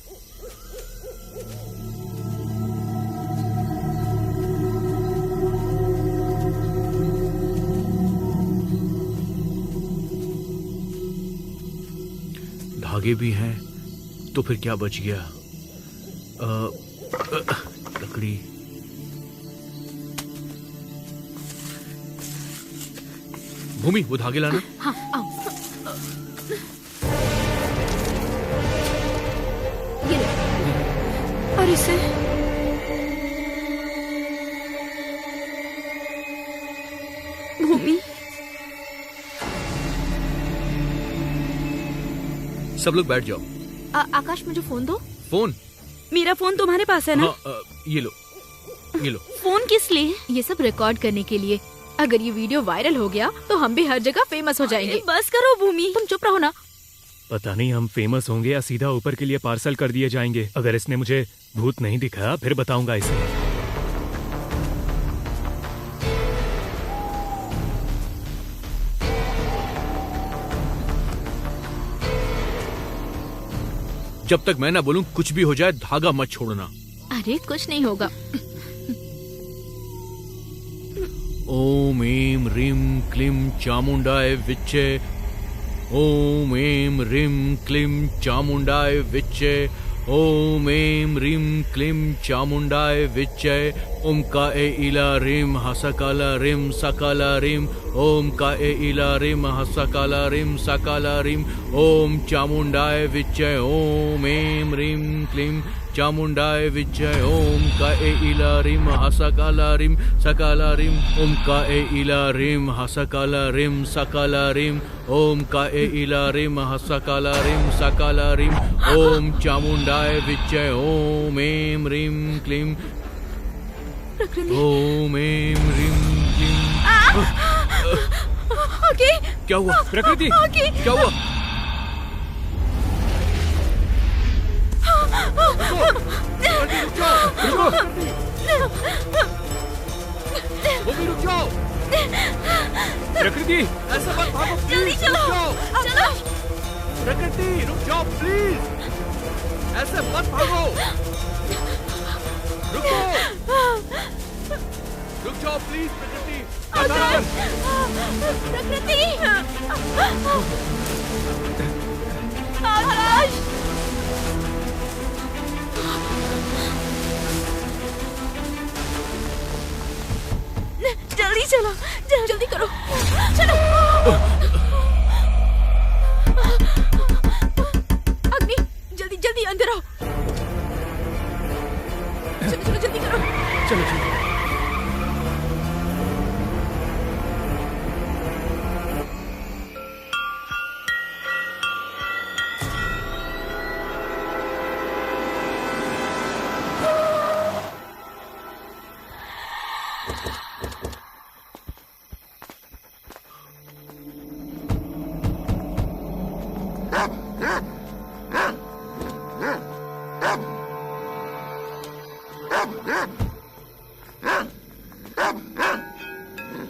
धागे भी हैं तो फिर क्या बच गया? लकड़ी। भूमि, वो धागे लाना। हाँ आओ। ये लो। और इसे भूमि, सब लोग बैठ जाओ। आकाश, मुझे फोन दो। फोन? मेरा फोन तुम्हारे पास है ना? हाँ, ये लो, ये लो। फोन किस लिए? ये सब रिकॉर्ड करने के लिए। अगर ये वीडियो वायरल हो गया तो हम भी हर जगह फेमस हो जाएंगे। बस करो भूमि, तुम चुप रहो ना। पता नहीं हम फेमस होंगे या सीधा ऊपर के लिए पार्सल कर दिए जाएंगे। अगर इसने मुझे भूत नहीं दिखाया फिर बताऊंगा इसे। जब तक मैं ना बोलूं कुछ भी हो जाए, धागा मत छोड़ना। अरे कुछ नहीं होगा। ओम ऐं ह्रीं क्लीं चामुंडाय विच्चे। ओम ऐं ह्रीं क्लीं चामुंडाय विच्चे। ओम ऐं ह्रीं क्लीं चामुंडाय विच्चे। ओम का ए इला ह्रीं हसकाला ह्रीं सकाला ह्रीं। ओम का ए इला ह्रीं हसकाला ह्रीं सकाला ह्रीं। ओम चामुंडाय विच्चे। ओम ऐं ह्रीं क्लीं चामुंडाय विच्चे। ओम का ए इला ह्रीं हसकाला ह्रीं सकाला ह्रीं। ओम का ए इला ह्रीं हसकाला ह्रीं सकाला ह्रीं। ओम का ए इला ह्रीं हसकाला ह्रीं सकाला ह्रीं। ओम चामुंडाय विच्चे। ओम ऐं ह्रीं क्लीं। ओम ऐं ह्रीं क्लीं। ओके। क्या हुआ प्रकृति? क्या हुआ? रुक जाओ। प्रकृति, ऐसा मत भागो, जल्दी प्लीज। चलो, चलो। प्रकृति रुक जाओ प्लीज, ऐसे मत भागो। रुको, रुक जाओ प्लीज प्रकृति। प्रकृति, आकाश, जल्दी चलो, जल्दी करो, चलो। अग्नि, जल्दी जल्दी अंदर आओ। चलो चलो जल्दी करो। चलो चलो।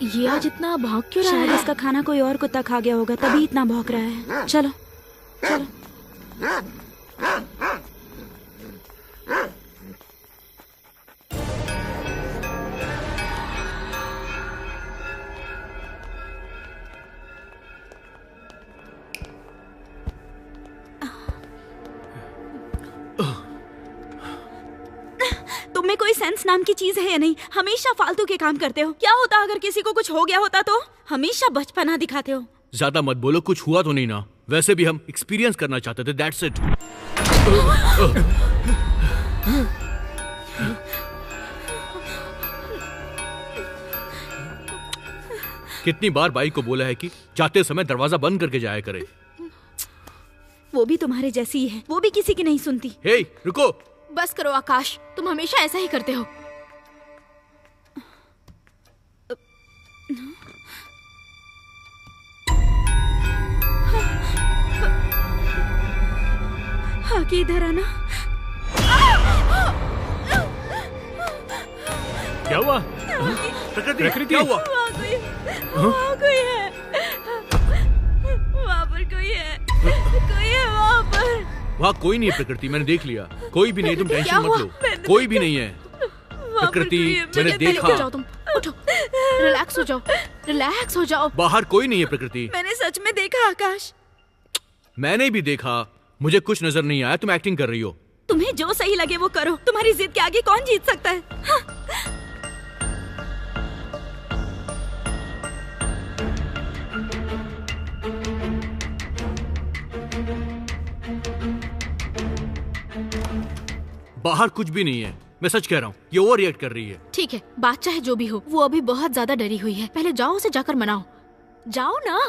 ये आज इतना भौंक क्यों रहा शायद है? इसका खाना कोई और कुत्ता खा गया होगा, तभी इतना भौंक रहा है। चलो चलो। तुम्हें कोई सेंस नाम की चीज है या नहीं? हमेशा फालतू के काम करते हो। क्या होता अगर किसी को कुछ हो गया होता तो? हमेशा बचपना दिखाते हो। ज्यादा मत बोलो, कुछ हुआ तो नहीं ना? वैसे भी हम एक्सपीरियंस करना चाहते थे, दैट्स इट। कितनी बार बाई को बोला है कि जाते समय दरवाजा बंद करके जाया करे। वो भी तुम्हारे जैसी ही है, वो भी किसी की नहीं सुनती। हे, रुको। बस करो आकाश, तुम हमेशा ऐसा ही करते हो। आके इधर आना। क्या हुआ? प्रकृति, क्या हुआ? वहाँ कोई है। वहाँ पर कोई है। कोई है वहाँ पर। वहाँ कोई नहीं है प्रकृति, मैंने देख लिया। कोई भी नहीं, तुम टेंशन क्या मत हुआ? लो। कोई भी नहीं है प्रकृति, मैंने देखा। जाओ तुम, उठो, रिलैक्स हो जाओ, रिलैक्स हो जाओ। बाहर कोई नहीं है प्रकृति। मैंने सच में देखा आकाश। मैंने भी देखा, मुझे कुछ नजर नहीं आया। तुम एक्टिंग कर रही हो। तुम्हें जो सही लगे वो करो। तुम्हारी जिद के आगे कौन जीत सकता है? हाँ। बाहर कुछ भी नहीं है, मैं सच कह रहा हूँ। ये ओवर रिएक्ट कर रही है। ठीक है, बात चाहे जो भी हो, वो अभी बहुत ज्यादा डरी हुई है। पहले जाओ उसे जाकर मनाओ। जाओ ना।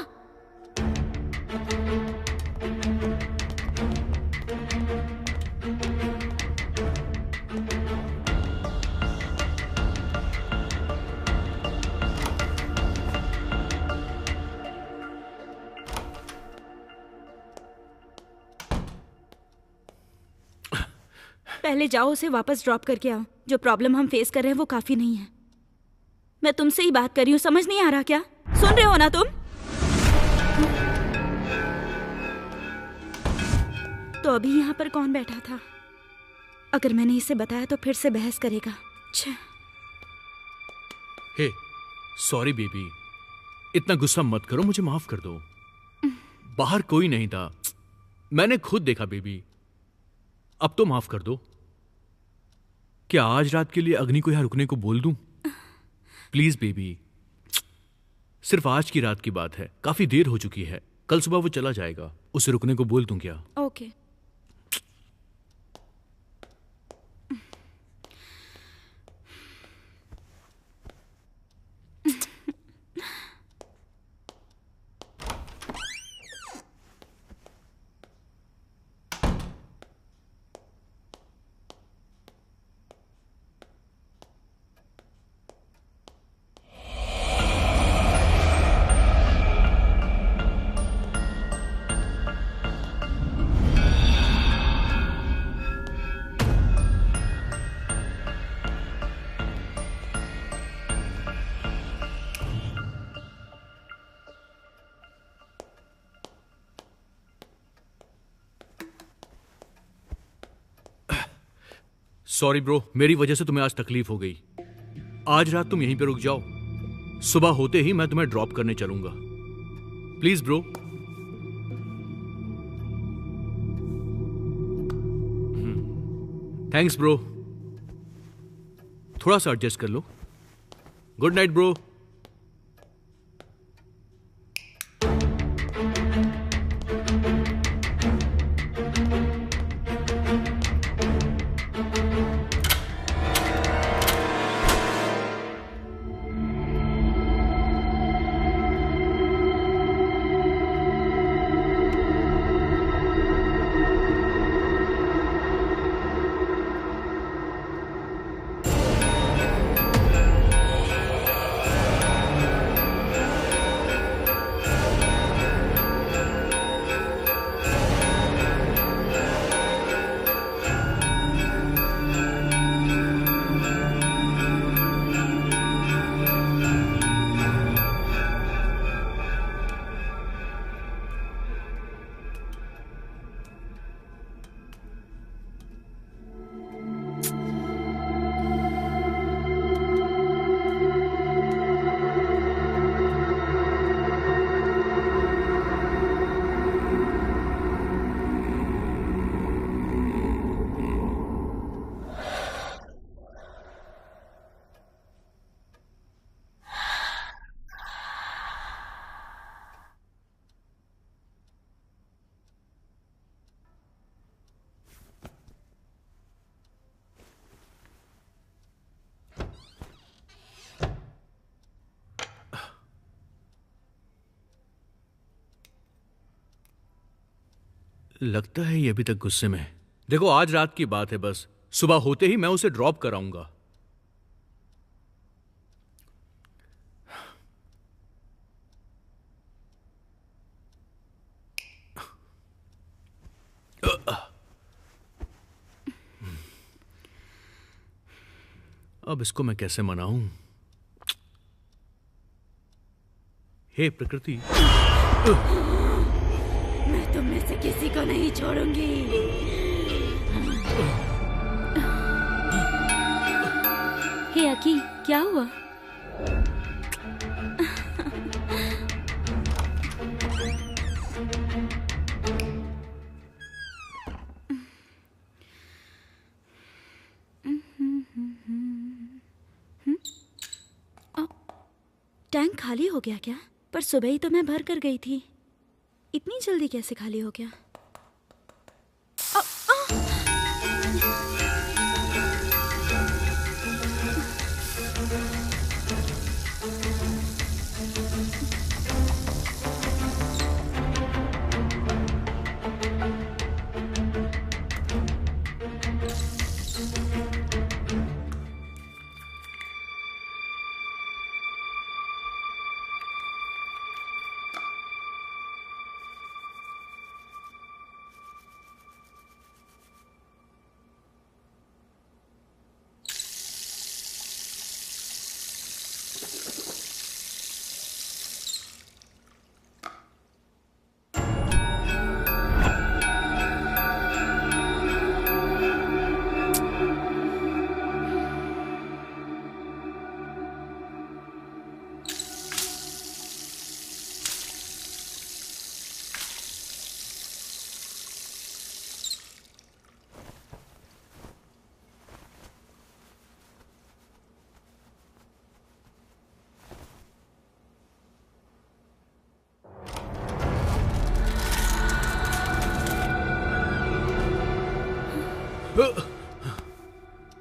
पहले जाओ उसे वापस ड्रॉप करके आओ। जो प्रॉब्लम हम फेस कर रहे हैं वो काफी नहीं है। मैं तुमसे ही बात कर रही हूँ, समझ नहीं आ रहा क्या? सुन रहे हो ना तुम? तो अभी यहाँ पर कौन बैठा था? अगर मैंने इसे बताया तो फिर से बहस करेगा। अच्छा। हे, सॉरी बेबी, इतना गुस्सा मत करो, मुझे माफ कर दो। बाहर कोई नहीं था, मैंने खुद देखा बेबी। अब तो माफ कर दो। क्या आज रात के लिए अग्नि को यहां रुकने को बोल दूं? प्लीज बेबी, सिर्फ आज की रात की बात है, काफी देर हो चुकी है। कल सुबह वो चला जाएगा, उसे रुकने को बोल दूं क्या? ओके। सॉरी ब्रो, मेरी वजह से तुम्हें आज तकलीफ हो गई। आज रात तुम यहीं पे रुक जाओ, सुबह होते ही मैं तुम्हें ड्रॉप करने चलूंगा। Please bro. थैंक्स ब्रो, थोड़ा सा एडजस्ट कर लो। Good night bro. लगता है ये अभी तक गुस्से में है। देखो आज रात की बात है, बस सुबह होते ही मैं उसे ड्रॉप कराऊंगा। अब इसको मैं कैसे मनाऊं? हे प्रकृति, मैं तुम में से किसी को नहीं छोड़ूंगी। हे अकी, क्या हुआ? टैंक खाली हो गया क्या? पर सुबह ही तो मैं भर कर गई थी। इतनी जल्दी कैसे खाली हो गया?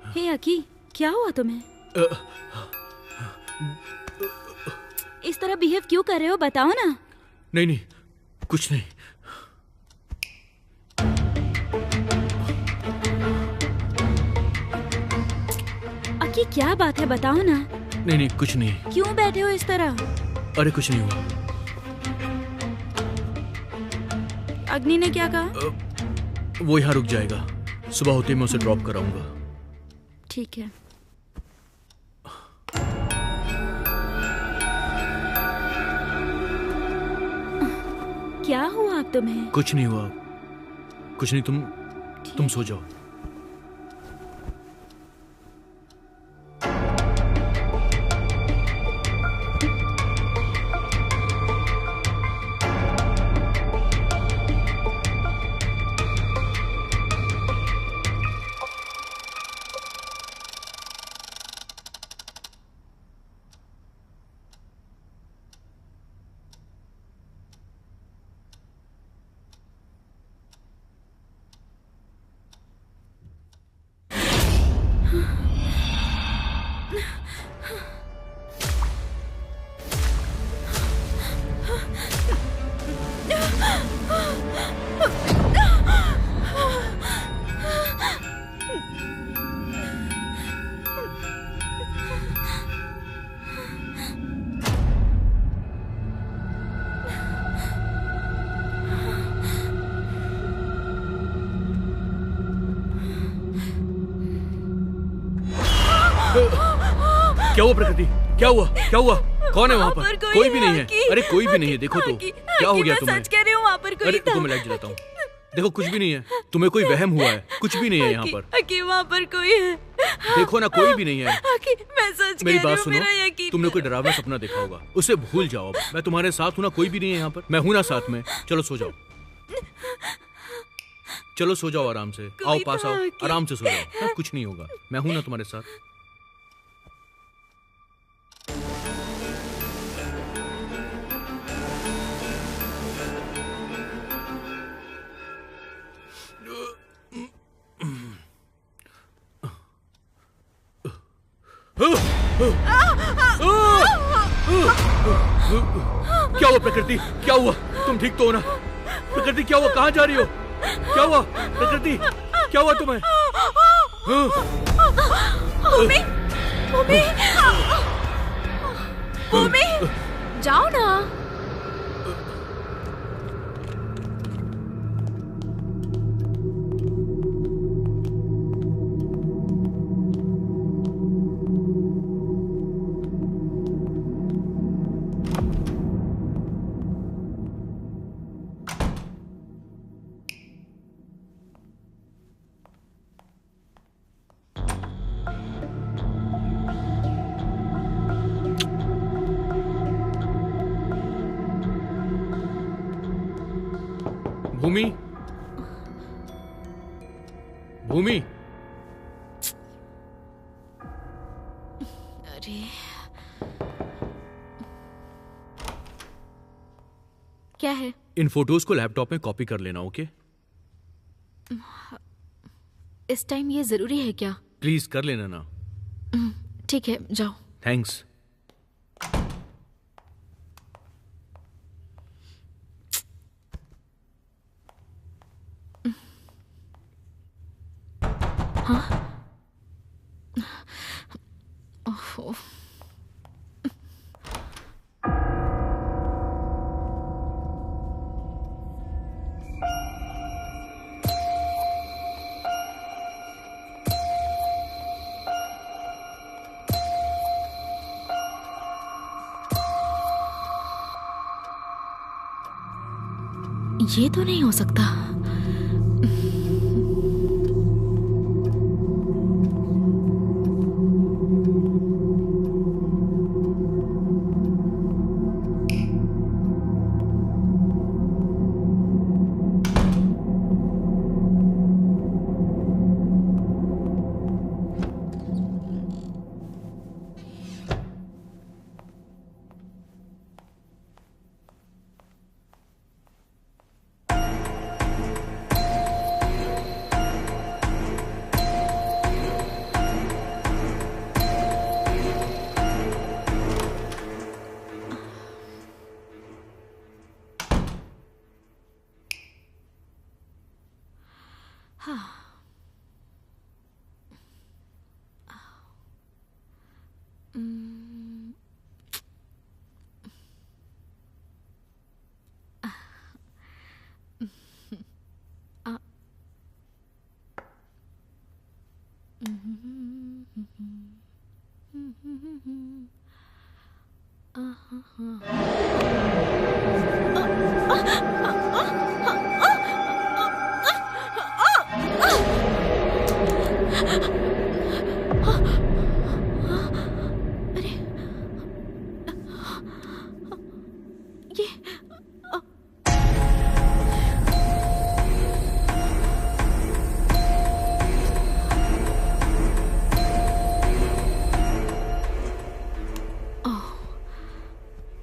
हे अकी, क्या हुआ तुम्हें? इस तरह बिहेव क्यों कर रहे हो, बताओ ना। नहीं नहीं, कुछ नहीं। अकी क्या बात है, बताओ ना। नहीं नहीं, कुछ नहीं। क्यों बैठे हो इस तरह? अरे कुछ नहीं हुआ। अग्नि ने क्या कहा? वो यहाँ रुक जाएगा, सुबह होते ही मैं उसे ड्रॉप कराऊंगा। ठीक है। क्या हुआ अब तुम्हें? कुछ नहीं हुआ, कुछ नहीं। तुम सो जाओ। क्या हुआ प्रकृति? क्या हुआ? क्या हुआ? कौन है वहाँ पर? कोई भी नहीं है। अरे कोई भी नहीं है, देखो तो। क्या हो गया तुम्हें? सच कह रही हूँ, वहाँ पर कोई अरे रुको, मैं लाइट जलाता हूँ। देखो कुछ भी नहीं है। तुम्हें कोई वहम हुआ है? कुछ भी नहीं है यहाँ पर। अकी वहाँ पर कोई है। देखो ना, कोई भी नहीं है। अकी मैं सच मेरी कह रही बात हूँ, सुनो, मेरा यकीन। तुमने कोई डरावना सपना देखा होगा, उसे भूल जाओ। अब मैं तुम्हारे साथ हूँ ना, कोई भी नहीं है यहाँ पर। मैं हूँ ना साथ में। चलो सो जाओ, चलो सो जाओ आराम से। आओ पास आओ, आराम से सो जाओ। हाँ, कुछ नहीं होगा, मैं हूं ना तुम्हारे साथ। क्या हुआ प्रकृति? क्या हुआ? तुम ठीक तो हो ना? प्रकृति क्या हुआ? कहाँ जा रही हो? क्या हुआ प्रकृति? क्या हुआ तुम्हें? भूमि, भूमि, भूमि, जाओ ना। भूमि, भूमि, अरे क्या है? इन फोटोज को लैपटॉप में कॉपी कर लेना। ओके? इस टाइम ये जरूरी है क्या? प्लीज कर लेना ना। ठीक है, जाओ। थैंक्स। हाँ? ओहो। ये तो नहीं हो सकता।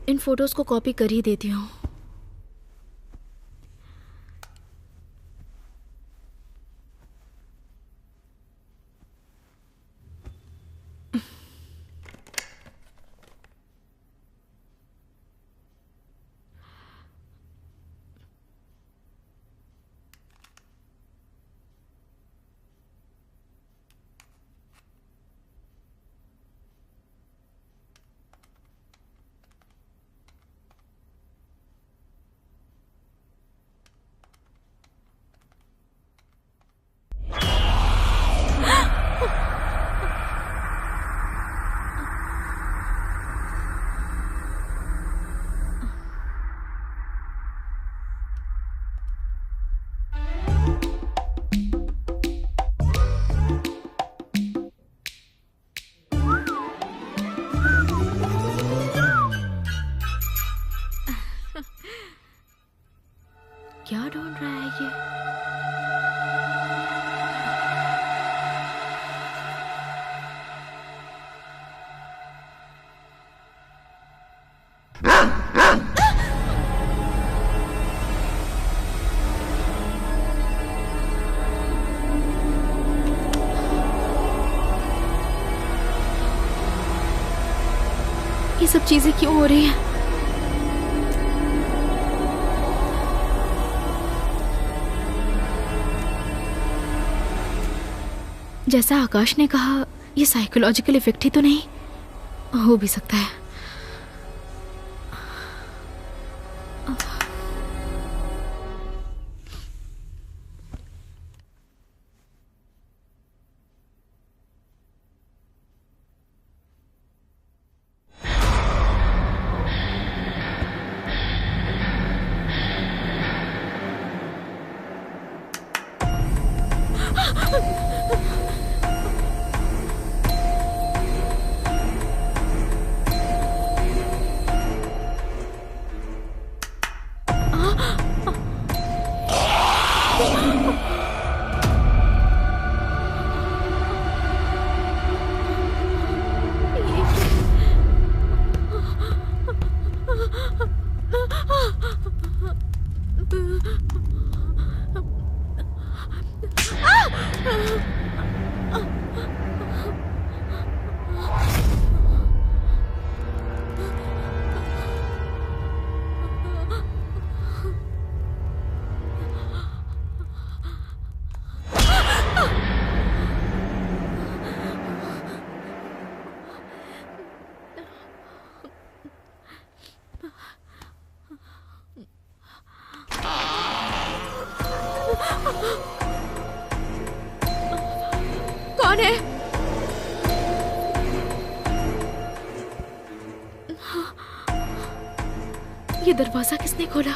इन फोटोज को कॉपी कर ही देती हूँ। क्या ढूंढ रहा है ये? ये सब चीजें क्यों हो रही हैं? जैसा आकाश ने कहा, ये साइकोलॉजिकल इफेक्ट ही तो नहीं हो भी सकता है। कौन है? ये दरवाजा किसने खोला?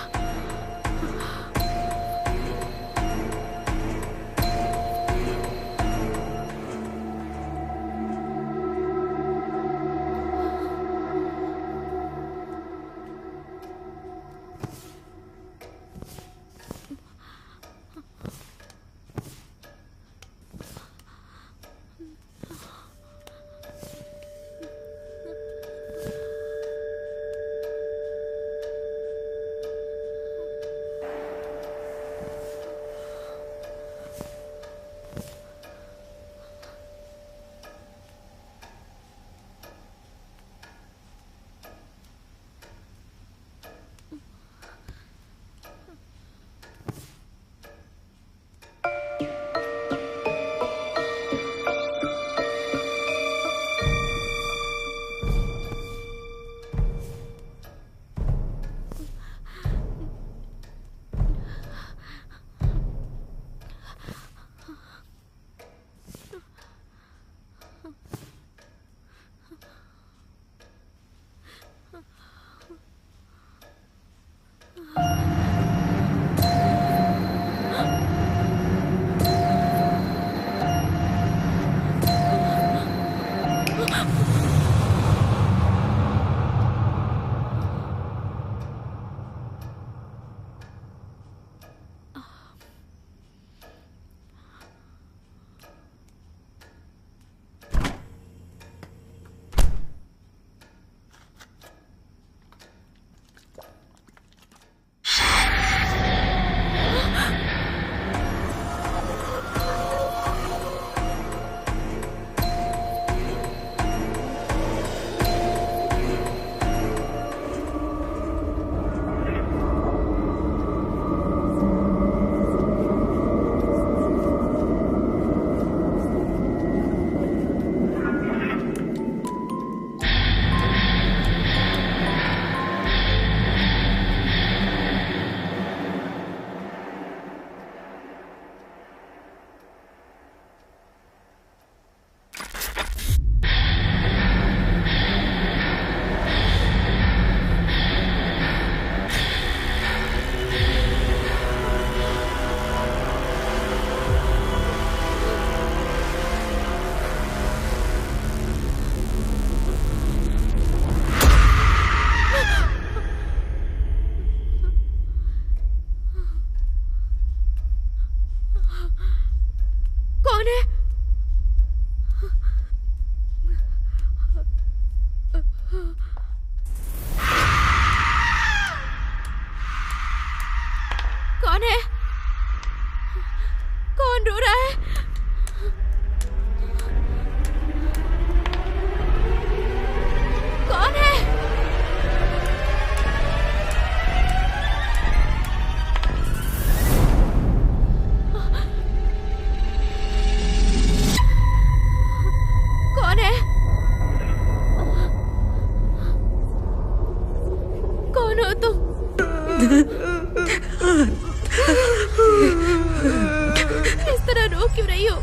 इस तरह रो क्यों रही हो?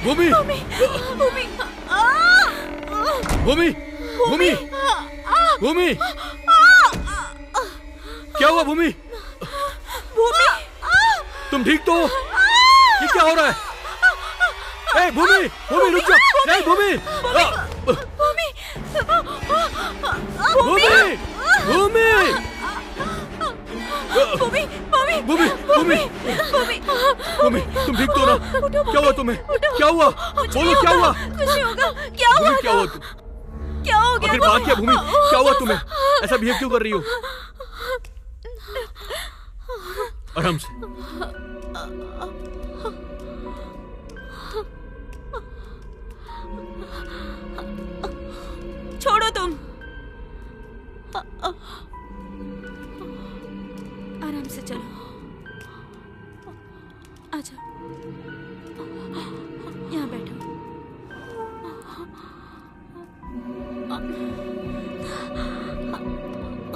भूमि, भूमि, भूमि, भूमि, क्या हुआ भूमि? भूमि, तुम ठीक तो हो? ये क्या हो रहा है? ए भूमि, भूमि रुक जा! नहीं भूमि, भूमि, भूमि, भूमि, भूमि, भूमि, भूमि, भूमि, तुम ठीक तो ना? क्या हुआ तुम्हें? क्या हुआ? बोलो क्या हुआ? कुछ नहीं होगा। क्या हुआ? भूमि क्या हुआ? क्या हो गया? आखिर बात क्या भूमि? क्या हुआ तुम्हें? ऐसा बिहेव क्यों कर रही हो? आराम से। छोड़ो तुम। आराम से चलो। आजा, यहाँ बैठो।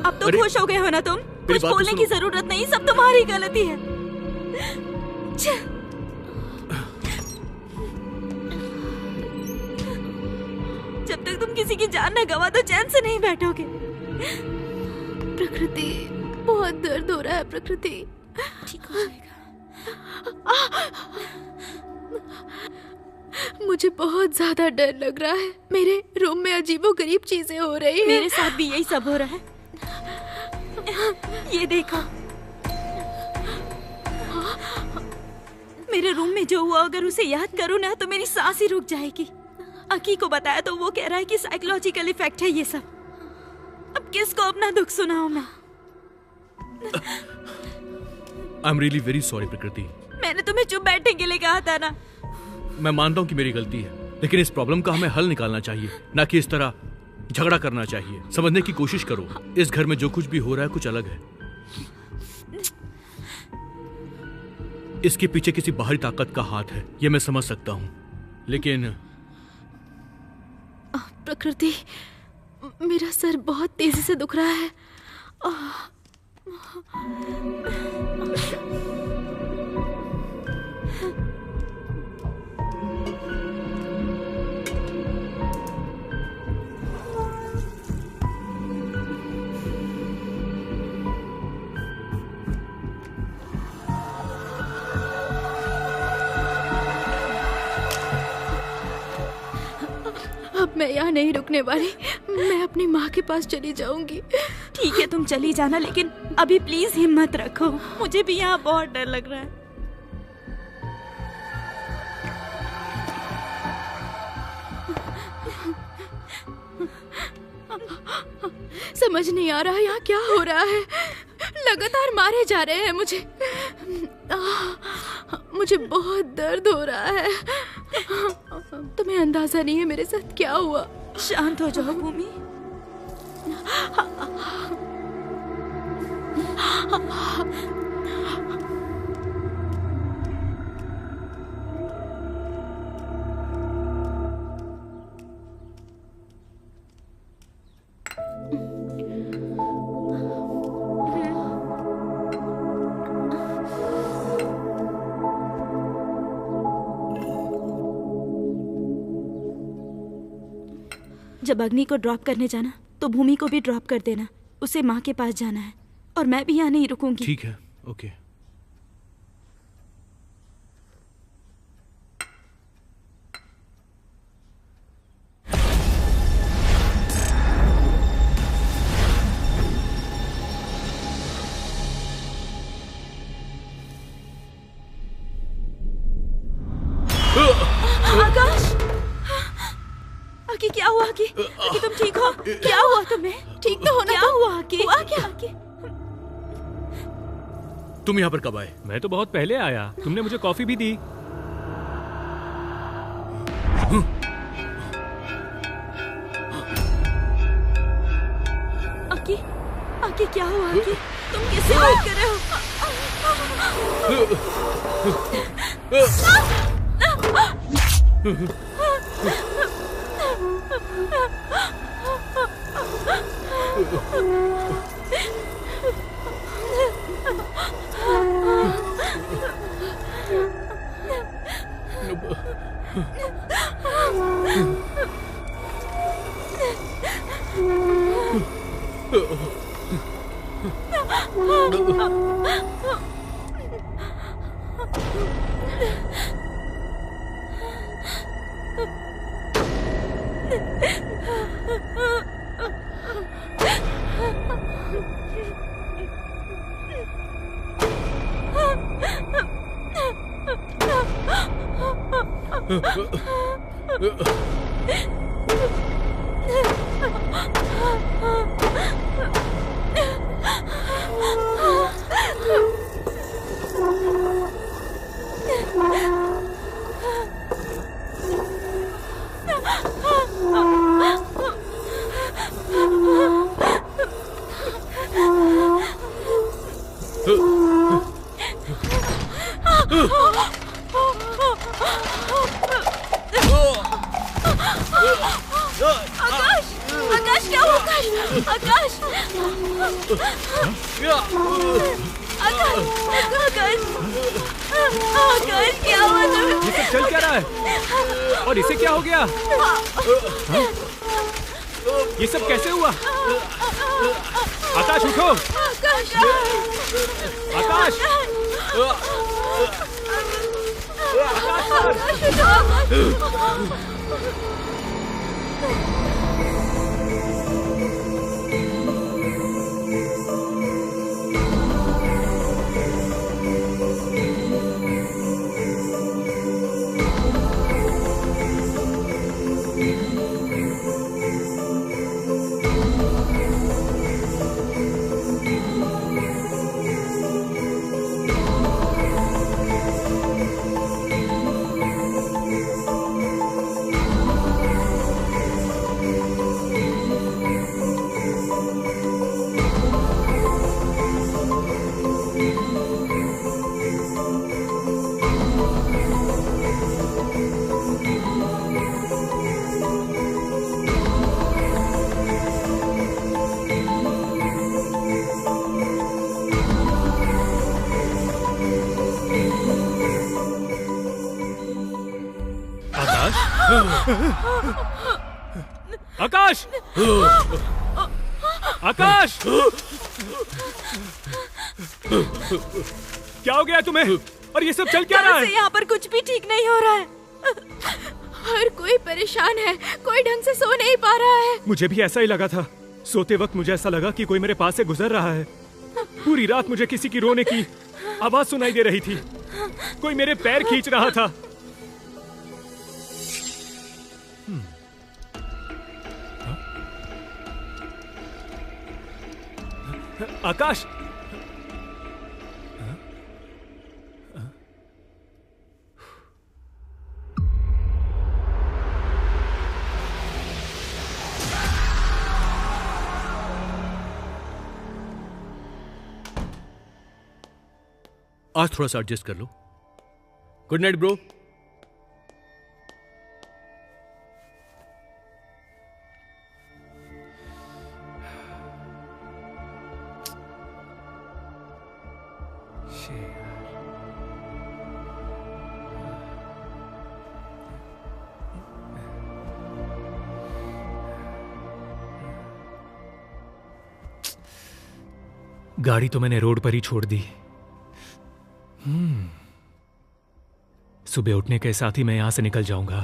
अब तो खुश हो गए हो ना तुम? कुछ बोलने की जरूरत नहीं, सब तुम्हारी गलती है। जब तक तुम किसी की जान न गवा तो चैन से नहीं बैठोगे। प्रकृति, बहुत दर्द हो रहा है प्रकृति। ठीक हो जाएगा। मुझे बहुत ज्यादा डर लग रहा है। मेरे रूम में अजीबोगरीब चीजें हो रही हैं। मेरे साथ भी यही सब हो रहा है। ये देखो, मेरे रूम में जो हुआ अगर उसे याद करूँ ना तो मेरी सांस ही रुक जाएगी। अकी को बताया तो वो कह रहा है कि साइकोलॉजिकल इफेक्ट है ये सब। अब किसको अपना दुख सुनाऊं मैं? I am really very sorry प्रकृति। मैंने तुम्हें चुप बैठने के लिए कहा था ना। मैं मानता हूँ कि मेरी गलती है, लेकिन इस प्रॉब्लम का हमें हल निकालना चाहिए, ना कि इस तरह झगड़ा करना चाहिए। समझने की कोशिश करो, इस घर में जो कुछ भी हो रहा है कुछ अलग है। इसके पीछे किसी बाहरी ताकत का हाथ है, ये मैं समझ सकता हूँ, लेकिन प्रकृति, मेरा सर बहुत तेजी से दुख रहा है। अब मैं यहाँ नहीं रुकने वाली। मैं अपनी माँ के पास चली जाऊंगी। ठीक है, तुम चली जाना, लेकिन अभी प्लीज हिम्मत रखो। मुझे भी यहाँ बहुत डर लग रहा है। समझ नहीं आ रहा यहाँ क्या हो रहा है। लगातार मारे जा रहे हैं मुझे। मुझे बहुत दर्द हो रहा है। तुम्हें अंदाजा नहीं है मेरे साथ क्या हुआ। शांत हो जाओ भूमि। जब अग्नि को ड्रॉप करने जाना तो भूमि को भी ड्रॉप कर देना। उसे माँ के पास जाना है और मैं भी यहाँ नहीं रुकूंगी। ठीक है, ओके। आकाश, आकी क्या हुआ? आकी, आकी तुम ठीक हो? क्या हुआ तुम्हें? ठीक तो होना। क्या हुआ आकी? हुआ क्या? आकी तुम यहाँ पर कब आए? मैं तो बहुत पहले आया। तुमने मुझे कॉफी भी दी। आकी, आकी क्या हुआ? आकी तुम किससे बात कर रहे हो? आकाश, आकाश क्या हुआ? आकाश, आकाश, आकाश, आकाश क्या हुआ तुम्हें? ये सब चल क्या रहा है? और इसे क्या हो गया? ये सब कैसे हुआ? आकाश उठो! आकाश! आकाश! आकाश! क्या हो गया तुम्हें? और ये सब चल क्या रहा है? यहाँ पर कुछ भी ठीक नहीं हो रहा है। हर कोई परेशान है, कोई ढंग से सो नहीं पा रहा है। मुझे भी ऐसा ही लगा था। सोते वक्त मुझे ऐसा लगा कि कोई मेरे पास से गुजर रहा है। पूरी रात मुझे किसी की रोने की आवाज सुनाई दे रही थी। कोई मेरे पैर खींच रहा था। आकाश, आज थोड़ा सा एडजस्ट कर लो। Good night bro. गाड़ी तो मैंने रोड पर ही छोड़ दी। सुबह उठने के साथ ही मैं यहां से निकल जाऊंगा।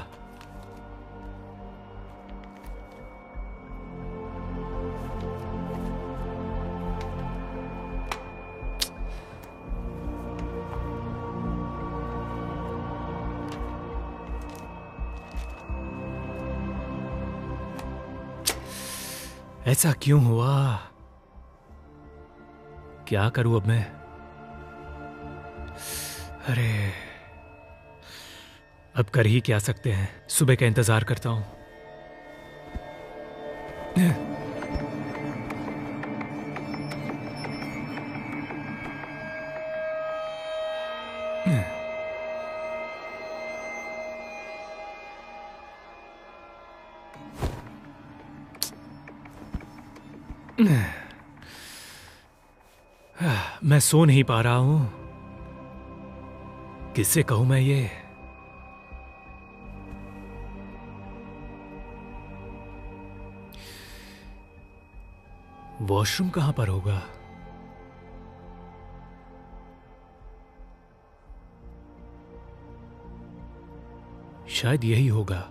ऐसा क्यों हुआ? क्या करूं अब मैं? अरे, अब कर ही क्या सकते हैं। सुबह का इंतजार करता हूं। मैं सो नहीं पा रहा हूं। किससे कहूं मैं ये? वॉशरूम कहां पर होगा? शायद यही होगा।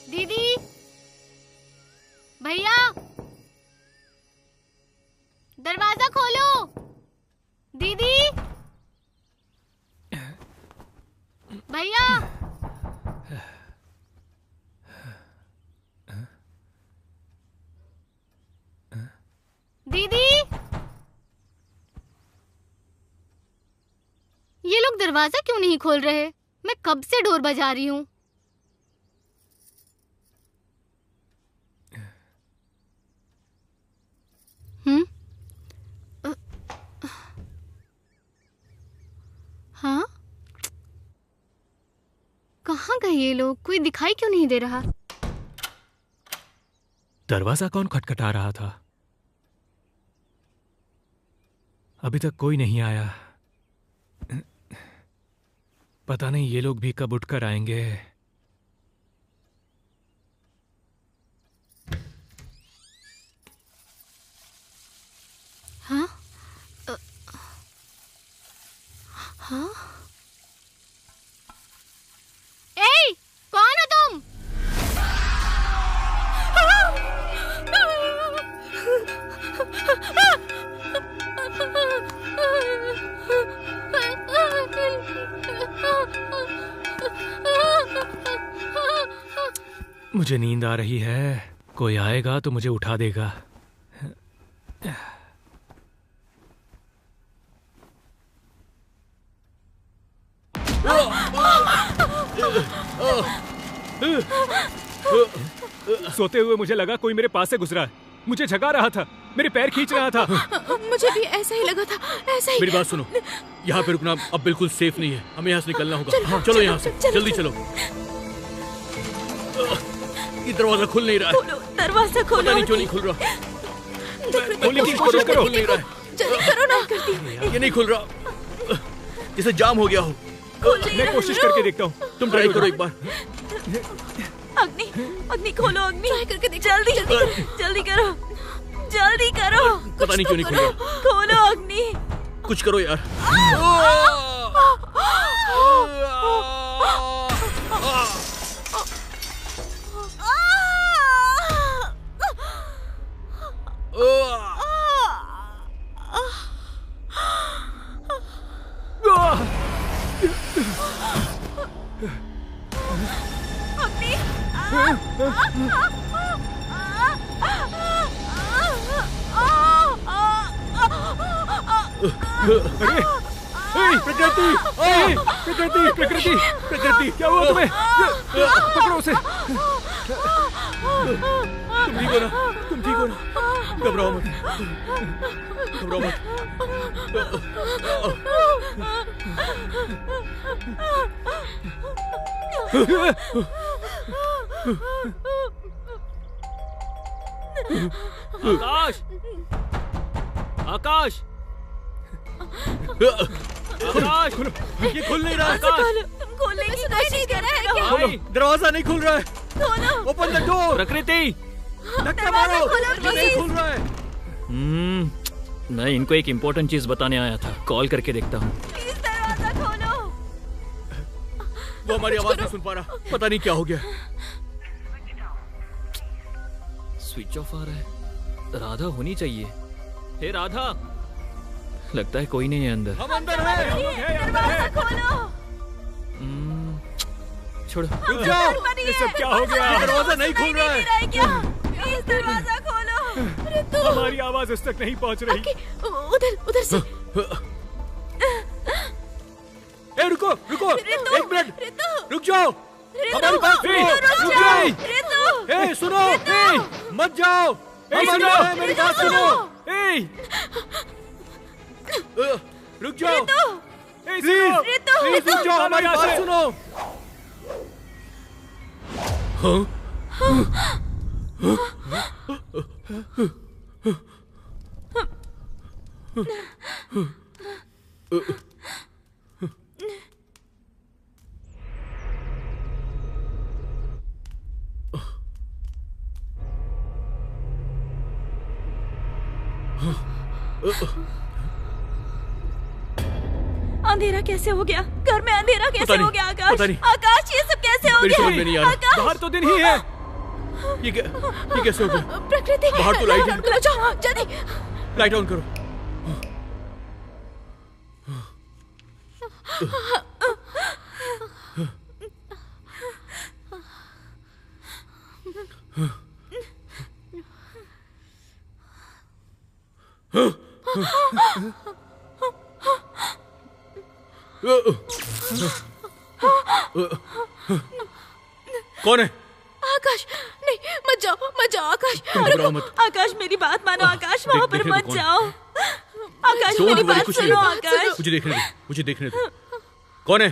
दीदी, भैया, दरवाजा खोलो। दीदी, भैया, दीदी, ये लोग दरवाजा क्यों नहीं खोल रहे? मैं कब से डोर बजा रही हूँ। हाँ, कहाँ गए ये लोग? कोई दिखाई क्यों नहीं दे रहा? दरवाजा कौन खटखटा रहा था? अभी तक कोई नहीं आया। पता नहीं ये लोग भी कब उठकर आएंगे। हाँ? ए, कौन हो तुम? मुझे नींद आ रही है, कोई आएगा तो मुझे उठा देगा। सोते हुए मुझे लगा कोई मेरे पास से गुजरा है, मुझे झगा रहा था, मेरे पैर खींच रहा था। मुझे भी ऐसा ही लगा था, ऐसा ही। मेरी बात सुनो, यहाँ पे रुकना अब बिल्कुल सेफ नहीं है, हमें यहाँ से निकलना होगा। चलो यहाँ से, जल्दी चलो। ये दरवाजा खुल नहीं रहा है। दरवाजा खोलो। पता नहीं क्यों नहीं खुल रहा। खोलने की कोशिश करो। खुल नहीं रहा है। जल्दी करो ना। ये नहीं खुल रहा, जैसे जाम हो गया हो। मैं कोशिश करके देखता हूँ, तुम ट्राई करो एक बार। अग्नि, अग्नि खोलो, अग्नि। ट्राई करके देख। जल्दी जल्दी करो, जल्दी करो। पता नहीं क्यों नहीं खुल रहा। खोलो अग्नि। कुछ करो यार। प्रकृति, प्रकृति, प्रकृति, प्रकृति, क्या हुआ तुम्हें? पकड़ो उसे। तुम ठीक हो ना? तुम ठीक हो ना? घबराओ मत, घबराओ मत। आकाश, आकाश, आकाश, ये खुल नहीं रहा। आकाश, तुम खोलने की कोशिश कर रहे हो क्या? भाई, दरवाजा नहीं खुल रहा है। Open the door. प्रकृति, धक्का मारो, नहीं खुल रहा है। मैं इनको एक इम्पोर्टेंट चीज बताने आया था, कॉल करके देखता हूँ। प्लीज दरवाजा खोलो। वो हमारी आवाज नहीं सुन पा रहा, पता नहीं क्या हो गया। स्विच ऑफ आ रहा है। राधा होनी चाहिए। हे राधा, लगता है कोई नहीं है अंदर। हम अंदर हैं। दरवाजा खोलो। छोड़ो। रुक जाओ, ये सब क्या हो गया? दरवाजा नहीं खुल रहा है। क्या? प्लीज दरवाजा खोलो। रितु, हमारी आवाज उस तक नहीं पहुंच रही। उधर उधर से। ए रुको, रुको, एक मिनट, रुक जाओ। रितु, हमारी बात सुनो, रुक जाओ। रितु, ए सुनो, मत जाओ। हम अंदर हैं, मेरी बात सुनो। रुक जाओ, प्लीज, प्लीज रुक जाओ, हमारी बात सुनो। अंधेरा कैसे हो गया? घर में अंधेरा कैसे हो गया? आकाश, पता नहीं। आकाश, ये सब कैसे हो मेरी गया? समझ में नहीं आ रहा। आकाश, बाहर तो दिन ही है। ये कैसे हो गया? प्रकृति, बाहर तो लाइट है। जाओ जल्दी। लाइट ऑन करो। कौन है? आकाश, नहीं, मत जाओ आकाश। घबराओ मत। आकाश, मेरी बात मानो। आकाश, वहाँ पर देखने मत दो, कौन? जाओ। आकाश, Don't मेरी worry, बात कुछ सुनो। नहीं होगा। आकाश, मुझे देखने दो, मुझे देखने दो। कौन है?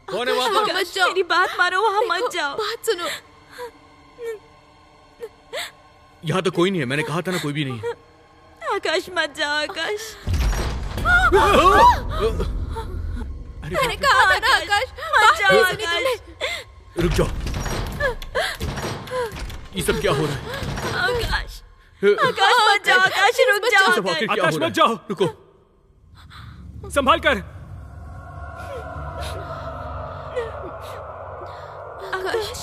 कौन है वहाँ पर? आकाश, मेरी बात मानो, वहाँ मत जाओ। बात सुनो। यहाँ तो कोई नहीं है, मैंने कहा था ना कोई भी नहीं है। आकाश, मत जाओ। आकाश, मैंने कहा था ना आकाश, मत जाओ। आकाश, रुक जाओ। ये सब क्या हो रहा है? आकाश, आकाश मत जाओ, आकाश रुक जाओ। सब आखिर क्या आकाश हो रहा मत है? जाओ, रुको। संभाल कर। आकाश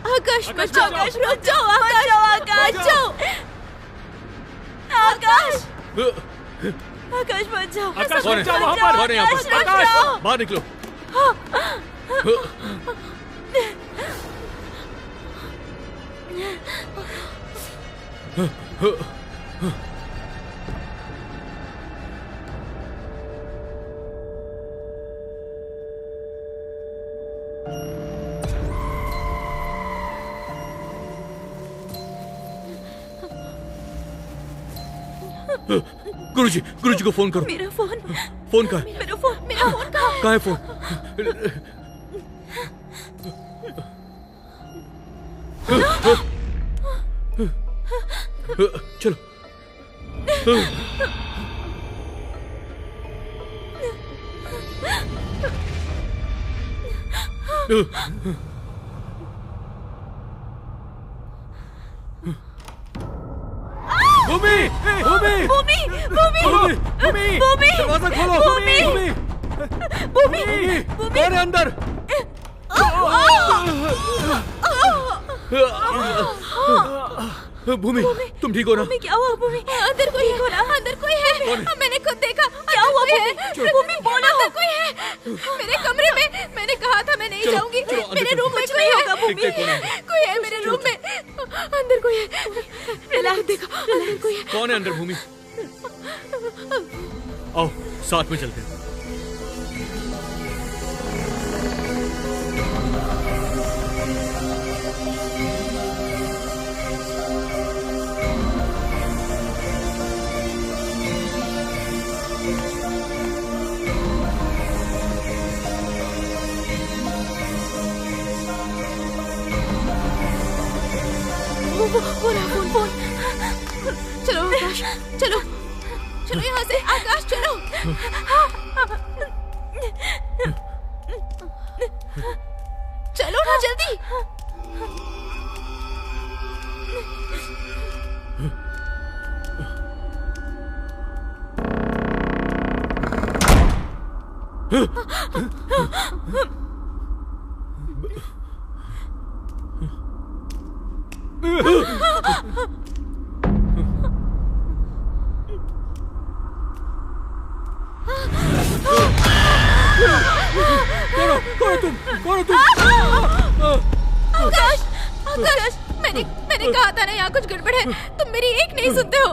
आकाश मत जाओ, आकाश रुक जाओ, आकाश आकाश जाओ, आकाश आकाश मत जाओ। आकाश कौन मत है? जाओ वहाँ पर। कौन है यहाँ पर? आकाश बाहर निकलो। गुरुजी को फोन करो। मेरा फोन, फोन कहाँ है? मेरा फोन कहाँ है फोन? चलो। भूमि, भूमि, भूमि, भूमि, भूमि, भूमि, दरवाजा खोलो। भूमि, भूमि, भूमि, कौन है अंदर? भूमि, तुम ठीक हो ना? भूमि, क्या हुआ भूमि? अंदर कोई है, अंदर कोई है, मैंने खुद देखा। क्या हुआ भूमि? बोलो, अंदर कोई है मेरे कमरे में। मैंने कहा था मैं नहीं जाऊंगी। मेरे रूम में कोई है, कोई है मेरे रूम में। अंदर कोई है, मैंने खुद देखा, अंदर कोई है। कौन है अंदर? भूमि, आओ साथ में चलते हैं। वो रहा फोन। चलो आकाश, चलो चलो यहाँ से। आकाश चलो। चलो ना जल्दी। कौन हो तुम? आकाश, आकाश, मैंने कहा था ना यहाँ कुछ गड़बड़ है। तुम मेरी एक नहीं सुनते हो।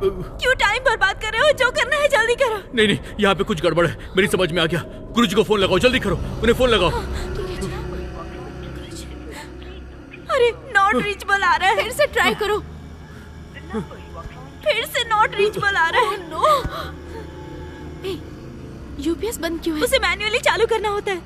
क्यों टाइम बर्बाद कर रहे हो? जो करना है जल्दी करो। नहीं, यहाँ पे कुछ गड़बड़ है, मेरी समझ में आ गया। गुरुजी को फोन लगाओ, जल्दी करो, उन्हें फोन लगाओ। अरे नॉट रीचेबल आ रहा है। फिर से ट्राई करो। फिर से नॉट रीचेबल आ रहा है। नो, यूपीएस बंद क्यों है? उसे मैन्युअली चालू करना होता है।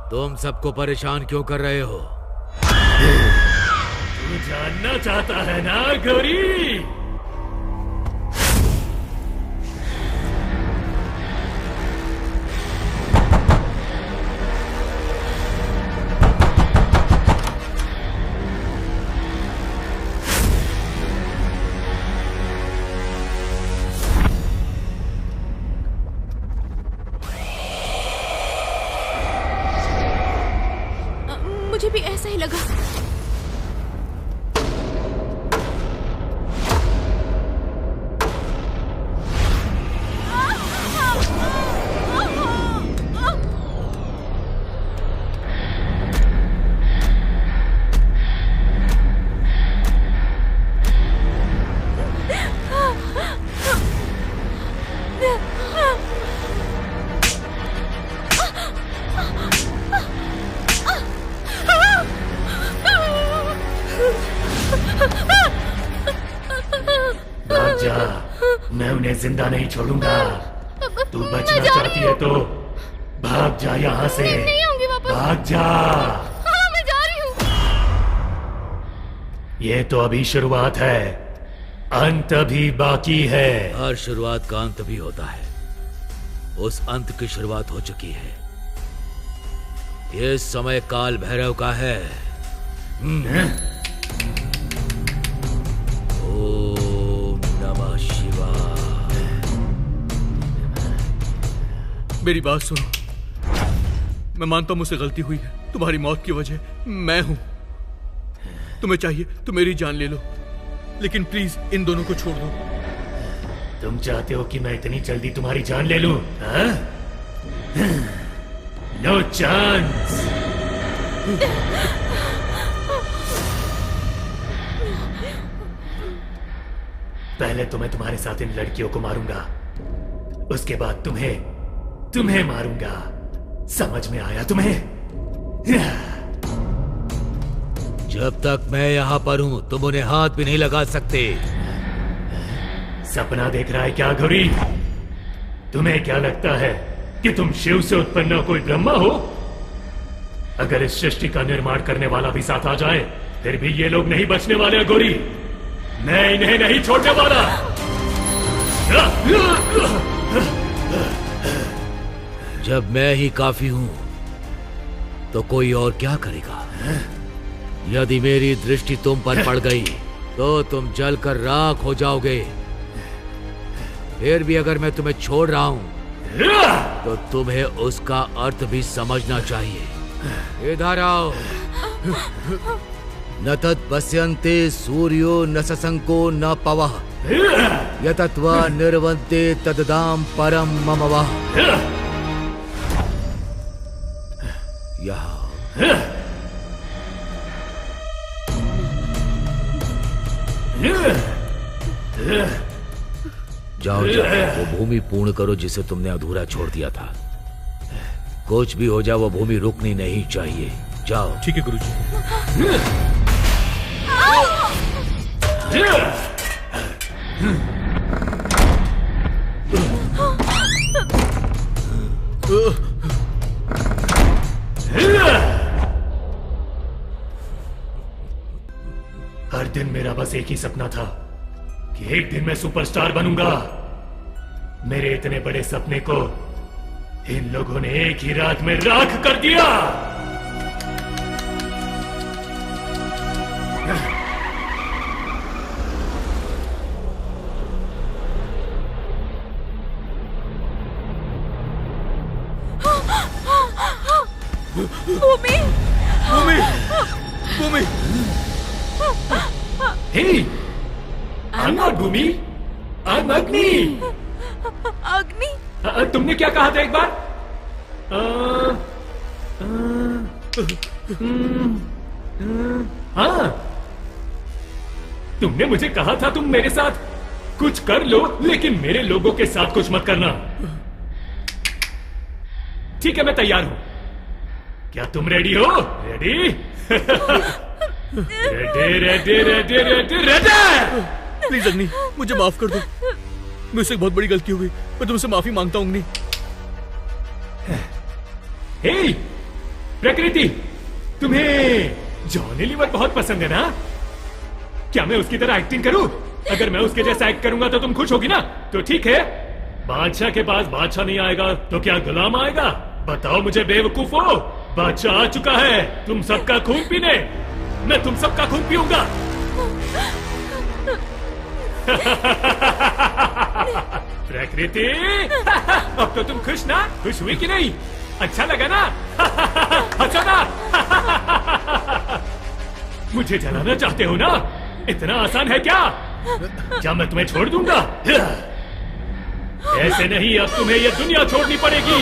तुम सबको परेशान क्यों कर रहे हो? तू जानना चाहता है ना गौरी? मुझे भी ऐसा ही लगा। मैं उन्हें जिंदा नहीं छोड़ूंगा। तू बचना चाहती है तो भाग जा यहाँ से। नहीं आऊंगी वापस। भाग जा। हाँ, मैं जा रही हूँ। ये तो अभी शुरुआत है, अंत अभी बाकी है। हर शुरुआत का अंत भी होता है। उस अंत की शुरुआत हो चुकी है। ये समय काल भैरव का है। मेरी बात सुनो, मैं मानता हूं मुझसे गलती हुई है। तुम्हारी मौत की वजह मैं हूं। तुम्हें चाहिए तो मेरी जान ले लो, लेकिन प्लीज इन दोनों को छोड़ दो। तुम चाहते हो कि मैं इतनी जल्दी तुम्हारी जान ले लूं? No chance. पहले तो मैं तुम्हारे साथ इन लड़कियों को मारूंगा, उसके बाद तुम्हें मारूंगा। समझ में आया तुम्हें? जब तक मैं यहाँ पर हूँ तुम उन्हें हाथ भी नहीं लगा सकते। सपना देख रहा है क्या गौरी? तुम्हें क्या लगता है कि तुम शिव से उत्पन्न कोई ब्रह्मा हो? अगर इस सृष्टि का निर्माण करने वाला भी साथ आ जाए फिर भी ये लोग नहीं बचने वाले गौरी। मैं इन्हें नहीं छोड़ने वाला। जब मैं ही काफी हूं तो कोई और क्या करेगा? यदि मेरी दृष्टि तुम पर पड़ गई तो तुम जलकर राख हो जाओगे। फिर भी अगर मैं तुम्हें छोड़ रहा हूं तो तुम्हें उसका अर्थ भी समझना चाहिए। इधर आओ। न तत् पश्यन्ते सूर्यो न शशंको न पवः यतत्वा निर्वन्ते तददाम परम मम वः। जाओ वो भूमि पूर्ण करो जिसे तुमने अधूरा छोड़ दिया था। कुछ भी हो जाए वो भूमि रुकनी नहीं चाहिए। जाओ। ठीक है गुरुजी। हर दिन मेरा बस एक ही सपना था कि एक दिन मैं सुपरस्टार बनूंगा। मेरे इतने बड़े सपने को इन लोगों ने एक ही रात में राख कर दिया। भूमि, भूमि, भूमि। Hey, I'm not भूमि, अग्नि। अग्नि? तुमने क्या कहा था एक बार? हाँ, तुमने मुझे कहा था तुम मेरे साथ कुछ कर लो, लेकिन मेरे लोगों के साथ कुछ मत करना। ठीक है, मैं तैयार हूं। क्या तुम रेडी हो? Ready? Ready ready ready ready ready. Please अग्नि, मुझे माफ कर दो। मुझसे बहुत बड़ी गलती हो गई। मैं तुमसे माफी मांगता हूँ अग्नि। हे प्रकृति, तुम्हें जॉनी लीवर बहुत पसंद है ना? क्या मैं उसकी तरह एक्टिंग करूं? अगर मैं उसके जैसा एक्ट करूंगा तो तुम खुश होगी ना? तो ठीक है, बादशाह के पास बादशाह नहीं आएगा तो क्या गुलाम आएगा? बताओ मुझे बेवकूफो, बादशाह आ चुका है तुम सबका खून पीने। मैं तुम सबका खून पीऊंगा। प्रकृति, अब तो तुम खुश ना? खुश हुई कि नहीं? अच्छा लगा ना? अच्छा ना? मुझे जलाना चाहते हो ना? इतना आसान है क्या? क्या मैं तुम्हें छोड़ दूंगा? ऐसे नहीं, अब तुम्हें ये दुनिया छोड़नी पड़ेगी।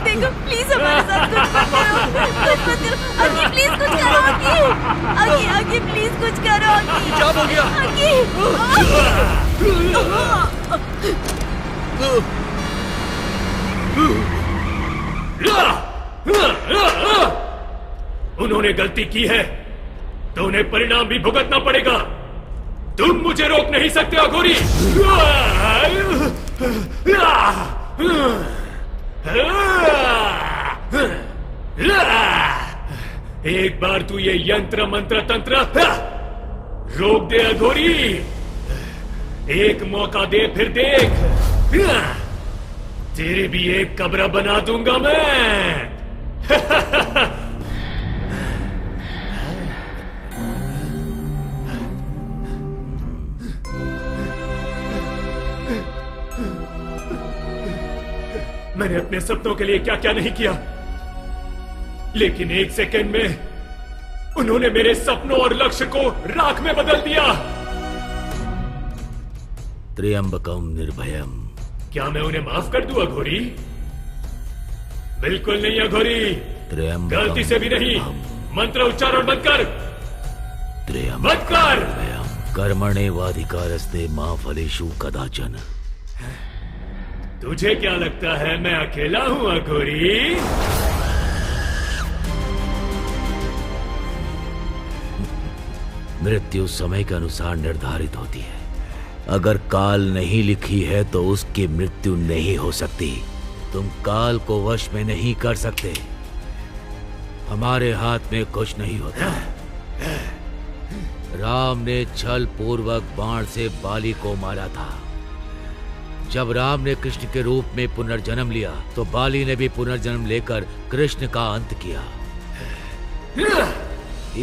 देखो प्लीज हमारे साथ कुछ मत करो, कुछ मत करो। अग्नि प्लीज कुछ करो। अग्नि प्लीज कुछ करो। क्या हो गया? उन्होंने गलती की है तो उन्हें परिणाम भी भुगतना पड़ेगा। तुम मुझे रोक नहीं सकते अघोरी। एक बार तू ये यंत्र मंत्र तंत्र रोक दे अघोरी। एक मौका दे, फिर देख, तेरे भी एक कब्र बना दूंगा मैं। मैंने अपने सपनों के लिए क्या क्या नहीं किया, लेकिन एक सेकंड में उन्होंने मेरे सपनों और लक्ष्य को राख में बदल दिया। त्र्यंबकम निर्भयम। क्या मैं उन्हें माफ कर दूं अघोरी? बिल्कुल नहीं अघोरी, गलती से भी नहीं। मंत्र उच्चारण मत कर, मत कर। कर्मण्येवाधिकारस्ते मा फलेषु कदाचन। तुझे क्या लगता है मैं अकेला हूं अघोरी? मृत्यु समय के अनुसार निर्धारित होती है। अगर काल नहीं लिखी है तो उसकी मृत्यु नहीं हो सकती। तुम काल को वश में नहीं कर सकते। हमारे हाथ में कुछ नहीं होता। राम ने छल पूर्वक बाण से बाली को मारा था। जब राम ने कृष्ण के रूप में पुनर्जन्म लिया तो बाली ने भी पुनर्जन्म लेकर कृष्ण का अंत किया।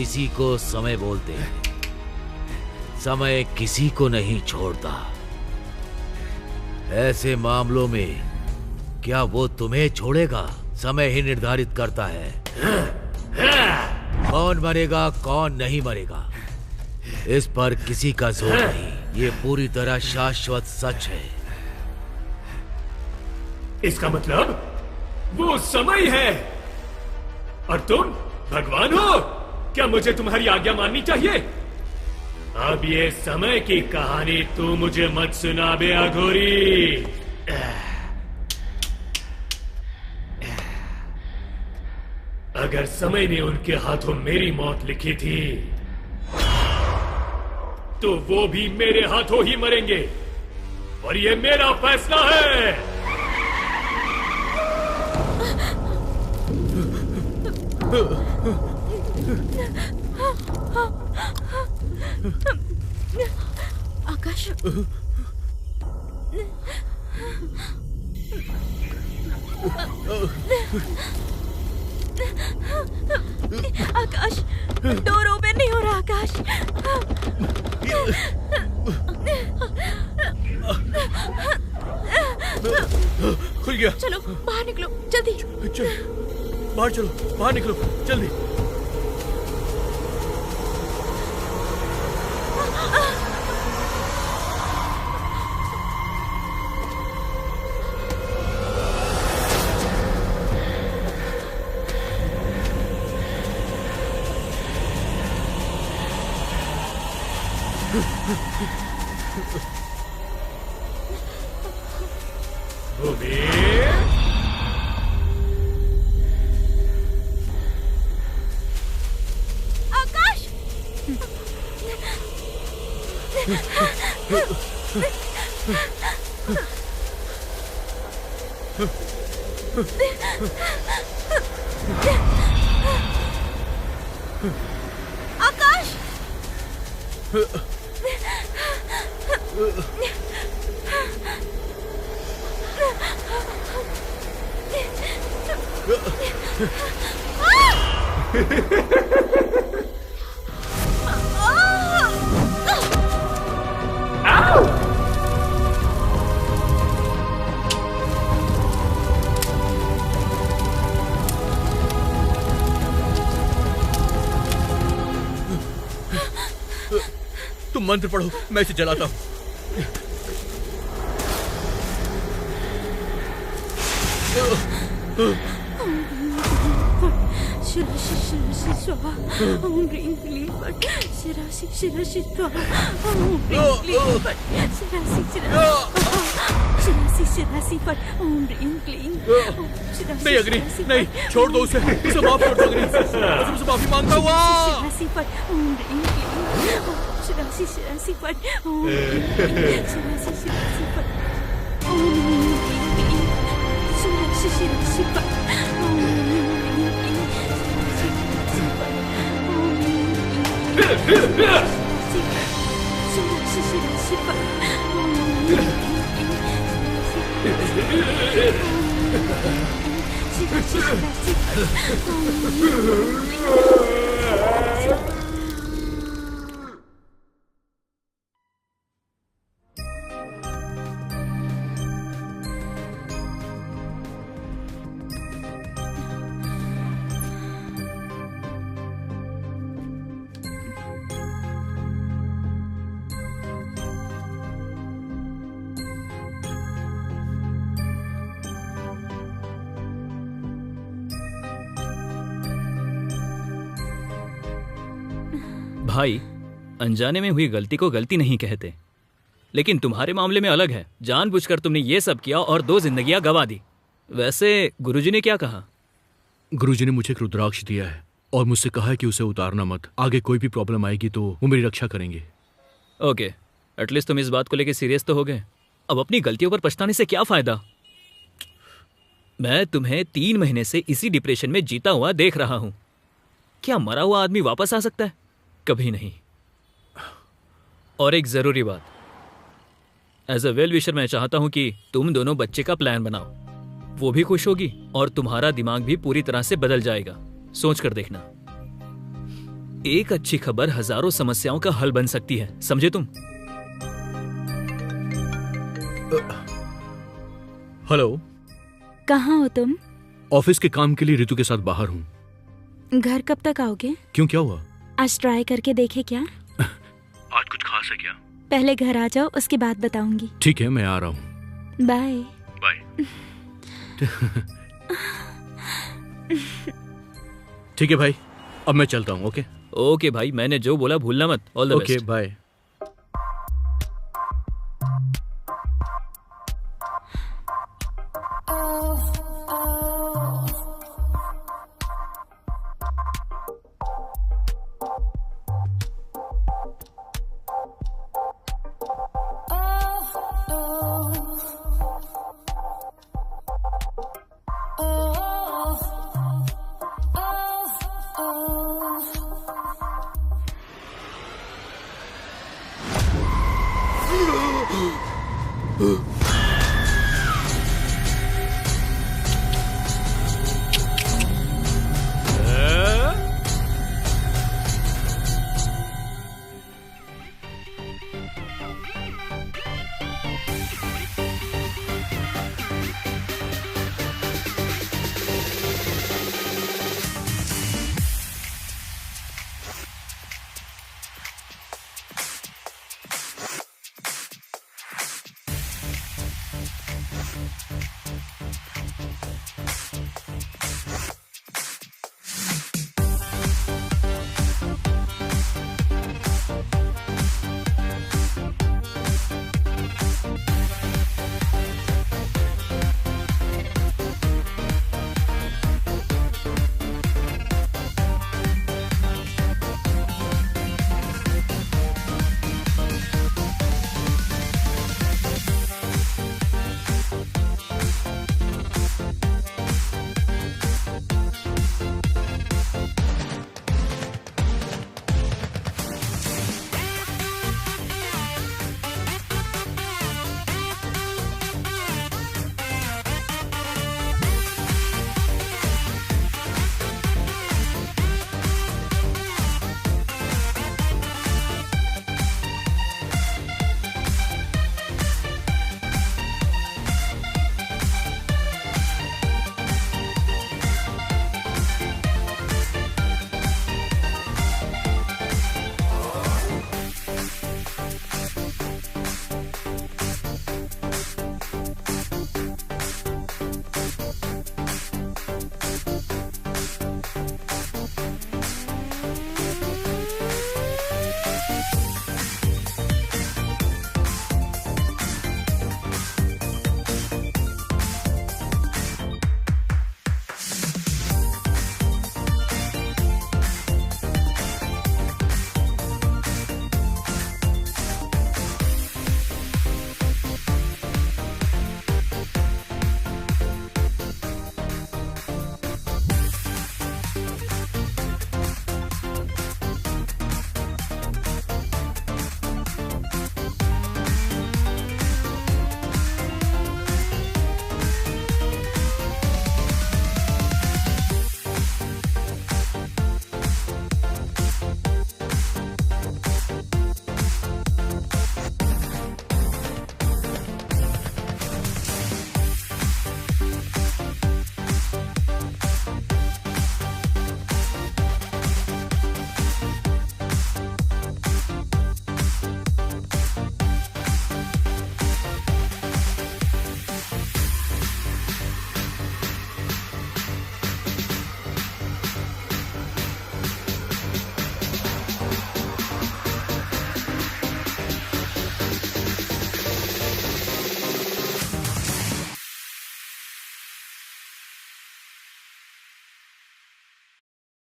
इसी को समय बोलते हैं। समय किसी को नहीं छोड़ता। ऐसे मामलों में क्या वो तुम्हें छोड़ेगा? समय ही निर्धारित करता है कौन मरेगा कौन नहीं मरेगा। इस पर किसी का जोर नहीं। ये पूरी तरह शाश्वत सच है। इसका मतलब वो समय है और तुम भगवान हो। क्या मुझे तुम्हारी आज्ञा माननी चाहिए? अब ये समय की कहानी तू मुझे मत सुना बे अघोरी। अगर समय ने उनके हाथों मेरी मौत लिखी थी तो वो भी मेरे हाथों ही मरेंगे और ये मेरा फैसला है। आकाश, आकाश, डोर ओपन नहीं हो रहा। आकाश, खुल गया। चलो बाहर निकलो जल्दी। चलो बाहर, चलो बाहर निकलो जल्दी। आकाश! आकाश! तुम मंत्र पढ़ो, मैं इसे जलाता हूँ। शिराशि शिराशि स्वाहा ओम ह्रीं क्लीं फट् शिराशि शिराशि स्वाहा ओम ह्रीं क्लीं फट् शिराशि शिराशि शिराशि फट् ओम ह्रीं क्लीं नहीं अग्नि, नहीं, छोड़ दो उसे माफ कर दो अग्नि, तुमसे माफी मांगता हूँ। शिराशि फट् ओम ह्रीं क्लीं शिराशि शिराशि फट् ओम ह्रीं क्लीं शिराशि शिराशि फट् ओम ह्रीं क्लीं शिराशि शिराशि फट् ओम ह्रीं क्लीं भाई, अनजाने में हुई गलती को गलती नहीं कहते, लेकिन तुम्हारे मामले में अलग है। जानबूझकर तुमने ये सब किया और 2 जिंदगियां गंवा दी। वैसे गुरुजी ने क्या कहा? गुरुजी ने मुझे एक रुद्राक्ष दिया है और मुझसे कहा है कि उसे उतारना मत। आगे कोई भी प्रॉब्लम आएगी तो वो मेरी रक्षा करेंगे। ओके, एटलीस्ट तुम इस बात को लेकर सीरियस तो हो गए। अब अपनी गलतियों पर पछताने से क्या फायदा? मैं तुम्हें 3 महीने से इसी डिप्रेशन में जीता हुआ देख रहा हूं। क्या मरा हुआ आदमी वापस आ सकता है? कभी नहीं। और एक जरूरी बात, एज अ वेल विशर मैं चाहता हूं कि तुम दोनों बच्चे का प्लान बनाओ। वो भी खुश होगी और तुम्हारा दिमाग भी पूरी तरह से बदल जाएगा। सोच कर देखना, एक अच्छी खबर हजारों समस्याओं का हल बन सकती है, समझे तुम? हेलो, कहाँ हो तुम? ऑफिस के काम के लिए ऋतु के साथ बाहर हूँ। घर कब तक आओगे? क्यों, क्या हुआ? आज ट्राई करके देखे क्या? आज कुछ खास है क्या? पहले घर आ जाओ, उसके बाद बताऊंगी। ठीक है, मैं आ रहा हूँ। Bye bye. ठीक है भाई, अब मैं चलता हूँ। ओके ओके भाई, मैंने जो बोला भूलना मत। All the best. Okay bye.